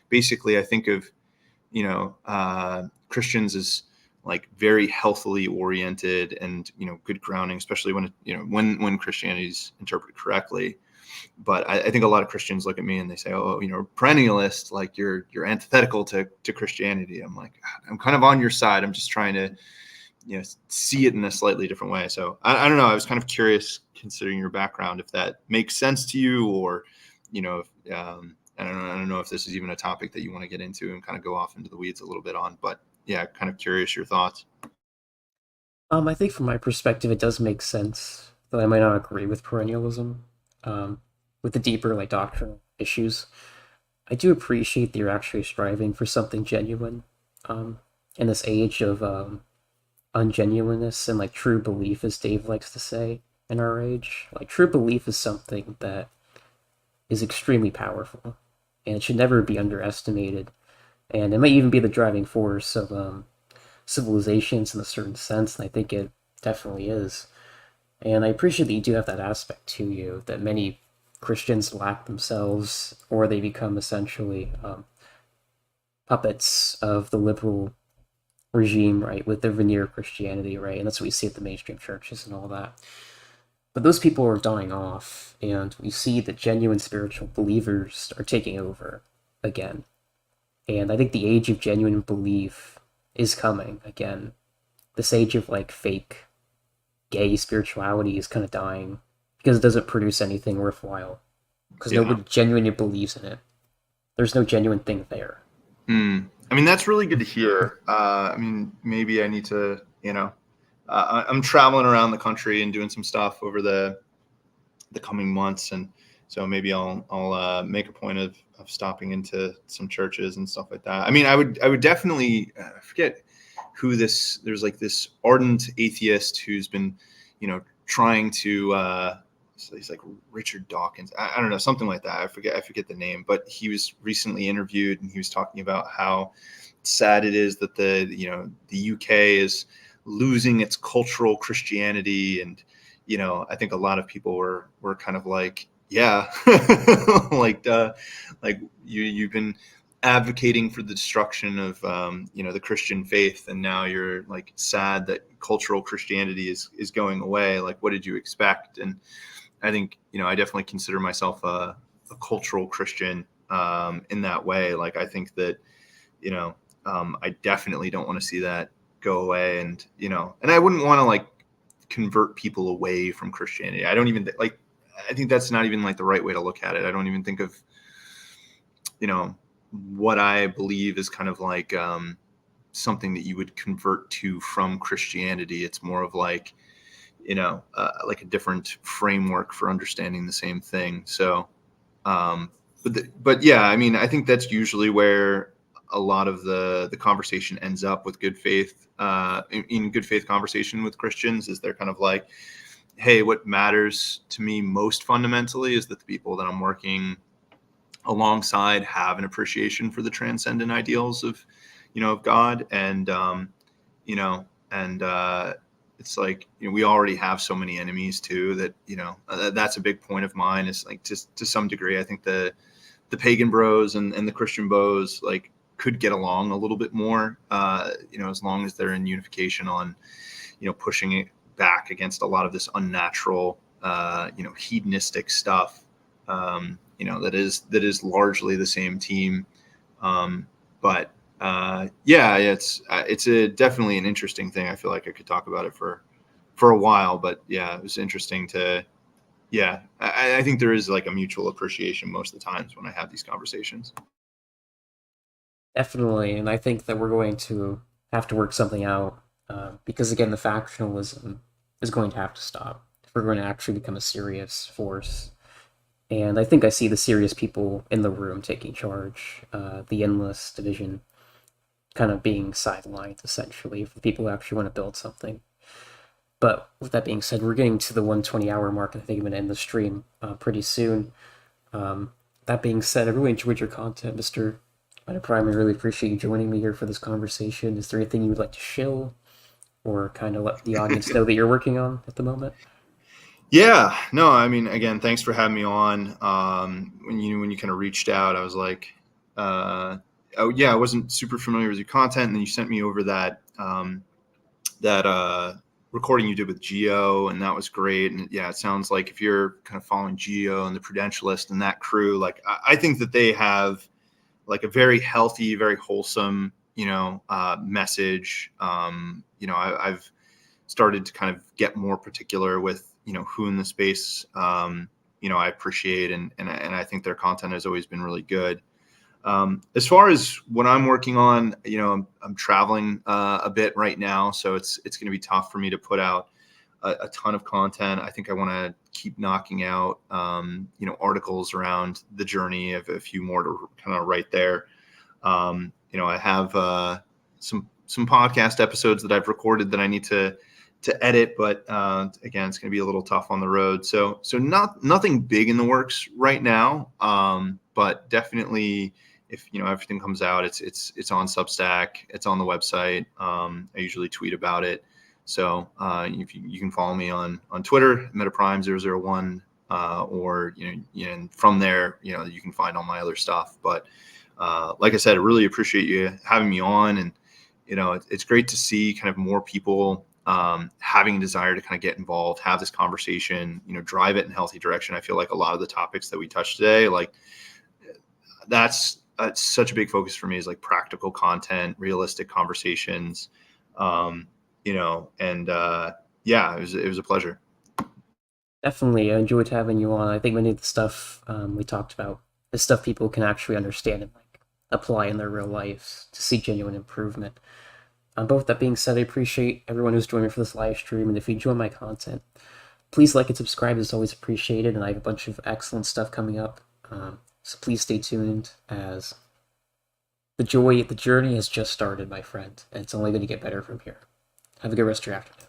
basically I think of Christians as like very healthily oriented and good grounding, especially when when Christianity is interpreted correctly. But I think a lot of Christians look at me and they say, "Oh, perennialist, like you're antithetical to Christianity." I'm like, I'm kind of on your side. I'm just trying to see it in a slightly different way. So I don't know. I was kind of curious, considering your background, if that makes sense to you, or if, I don't know if this is even a topic that you want to get into and kind of go off into the weeds a little bit on. But yeah, kind of curious your thoughts. I think from my perspective, it does make sense, though I might not agree with perennialism. Um, with the deeper like doctrinal issues, I do appreciate that you're actually striving for something genuine. Um, in this age of ungenuineness and like true belief, as Dave likes to say in our age, like true belief is something that is extremely powerful, and it should never be underestimated. And it might even be the driving force of civilizations in a certain sense, and I think it definitely is. And I appreciate that you do have that aspect to you that many Christians lack themselves, or they become essentially puppets of the liberal regime, right, with their veneer of Christianity, right? And that's what we see at the mainstream churches and all that. But those people are dying off, and we see that genuine spiritual believers are taking over again. And I think the age of genuine belief is coming again. This age of like fake gay spirituality is kind of dying because it doesn't produce anything worthwhile. Because Yeah. nobody genuinely believes in it. There's no genuine thing there. I mean, that's really good to hear. I mean, maybe I need to, I'm traveling around the country and doing some stuff over the coming months, and so maybe I'll make a point of stopping into some churches and stuff like that. I mean, I would definitely I forget who this. There's like this ardent atheist who's been, trying to. So he's like Richard Dawkins. I don't know, something like that. I forget the name, but he was recently interviewed and he was talking about how sad it is that the UK is losing its cultural Christianity. And I think a lot of people were kind of like, yeah, like you've been advocating for the destruction of the Christian faith, and now you're like sad that cultural Christianity is going away. Like, what did you expect? And I think I definitely consider myself a cultural Christian in that way. Like, I think that I definitely don't want to see that go away, and and I wouldn't want to like convert people away from Christianity. I don't even like. I think that's not even like the right way to look at it. I don't even think of, what I believe is kind of like something that you would convert to from Christianity. It's more of like, like a different framework for understanding the same thing. So, but yeah, I mean, I think that's usually where a lot of the conversation ends up with good faith, in good faith conversation with Christians, is they're kind of like, hey, what matters to me most fundamentally is that the people that I'm working alongside have an appreciation for the transcendent ideals of God. And, and it's like, we already have so many enemies too, that, that's a big point of mine, is like, just to some degree, I think the pagan bros and the Christian bros like could get along a little bit more, as long as they're in unification on, pushing it back against a lot of this unnatural, hedonistic stuff, that is largely the same team. But yeah, it's definitely an interesting thing. I feel like I could talk about it for a while, but yeah, it was interesting to, yeah, I think there is like a mutual appreciation most of the times when I have these conversations. Definitely, and I think that we're going to have to work something out, because again, the factionalism is going to have to stop if we're going to actually become a serious force. And I think I see the serious people in the room taking charge, the endless division kind of being sidelined, essentially, for people who actually want to build something. But with that being said, we're getting to the 120-hour mark, and I think I'm going to end the stream pretty soon. That being said, I really enjoyed your content, Mr. Prime. I really appreciate you joining me here for this conversation. Is there anything you would like to shill or kind of let the audience know that you're working on at the moment? Yeah, no, I mean, again, thanks for having me on. When you kind of reached out, I was like, oh yeah, I wasn't super familiar with your content, and then you sent me over that recording you did with Geo, and that was great. And yeah, it sounds like if you're kind of following Geo and the Prudentialist and that crew, like I think that they have like a very healthy, very wholesome, message. I've started to kind of get more particular with, who in the space, I appreciate, and I think their content has always been really good. As far as what I'm working on, I'm traveling a bit right now, so it's going to be tough for me to put out a ton of content. I think I want to keep knocking out, articles around the journey, of a few more to kind of write there. I have some podcast episodes that I've recorded that I need to edit, but again, it's going to be a little tough on the road. So nothing big in the works right now, but definitely, if everything comes out, it's on Substack, it's on the website. I usually tweet about it. So if you can follow me on Twitter, metaprime001, or and from there, you can find all my other stuff. But like I said, I really appreciate you having me on, and it's great to see kind of more people having a desire to kind of get involved, have this conversation, drive it in a healthy direction. I feel like a lot of the topics that we touched today, like that's such a big focus for me, is like practical content, realistic conversations, and yeah, it was a pleasure. Definitely, I enjoyed having you on. I think many of the stuff we talked about is stuff people can actually understand and like apply in their real lives to see genuine improvement. But with that being said, I appreciate everyone who's joined me for this live stream, and if you enjoy my content, please like and subscribe. It's always appreciated, and I have a bunch of excellent stuff coming up. So please stay tuned, as the journey has just started, my friend, and it's only going to get better from here. Have a good rest of your afternoon.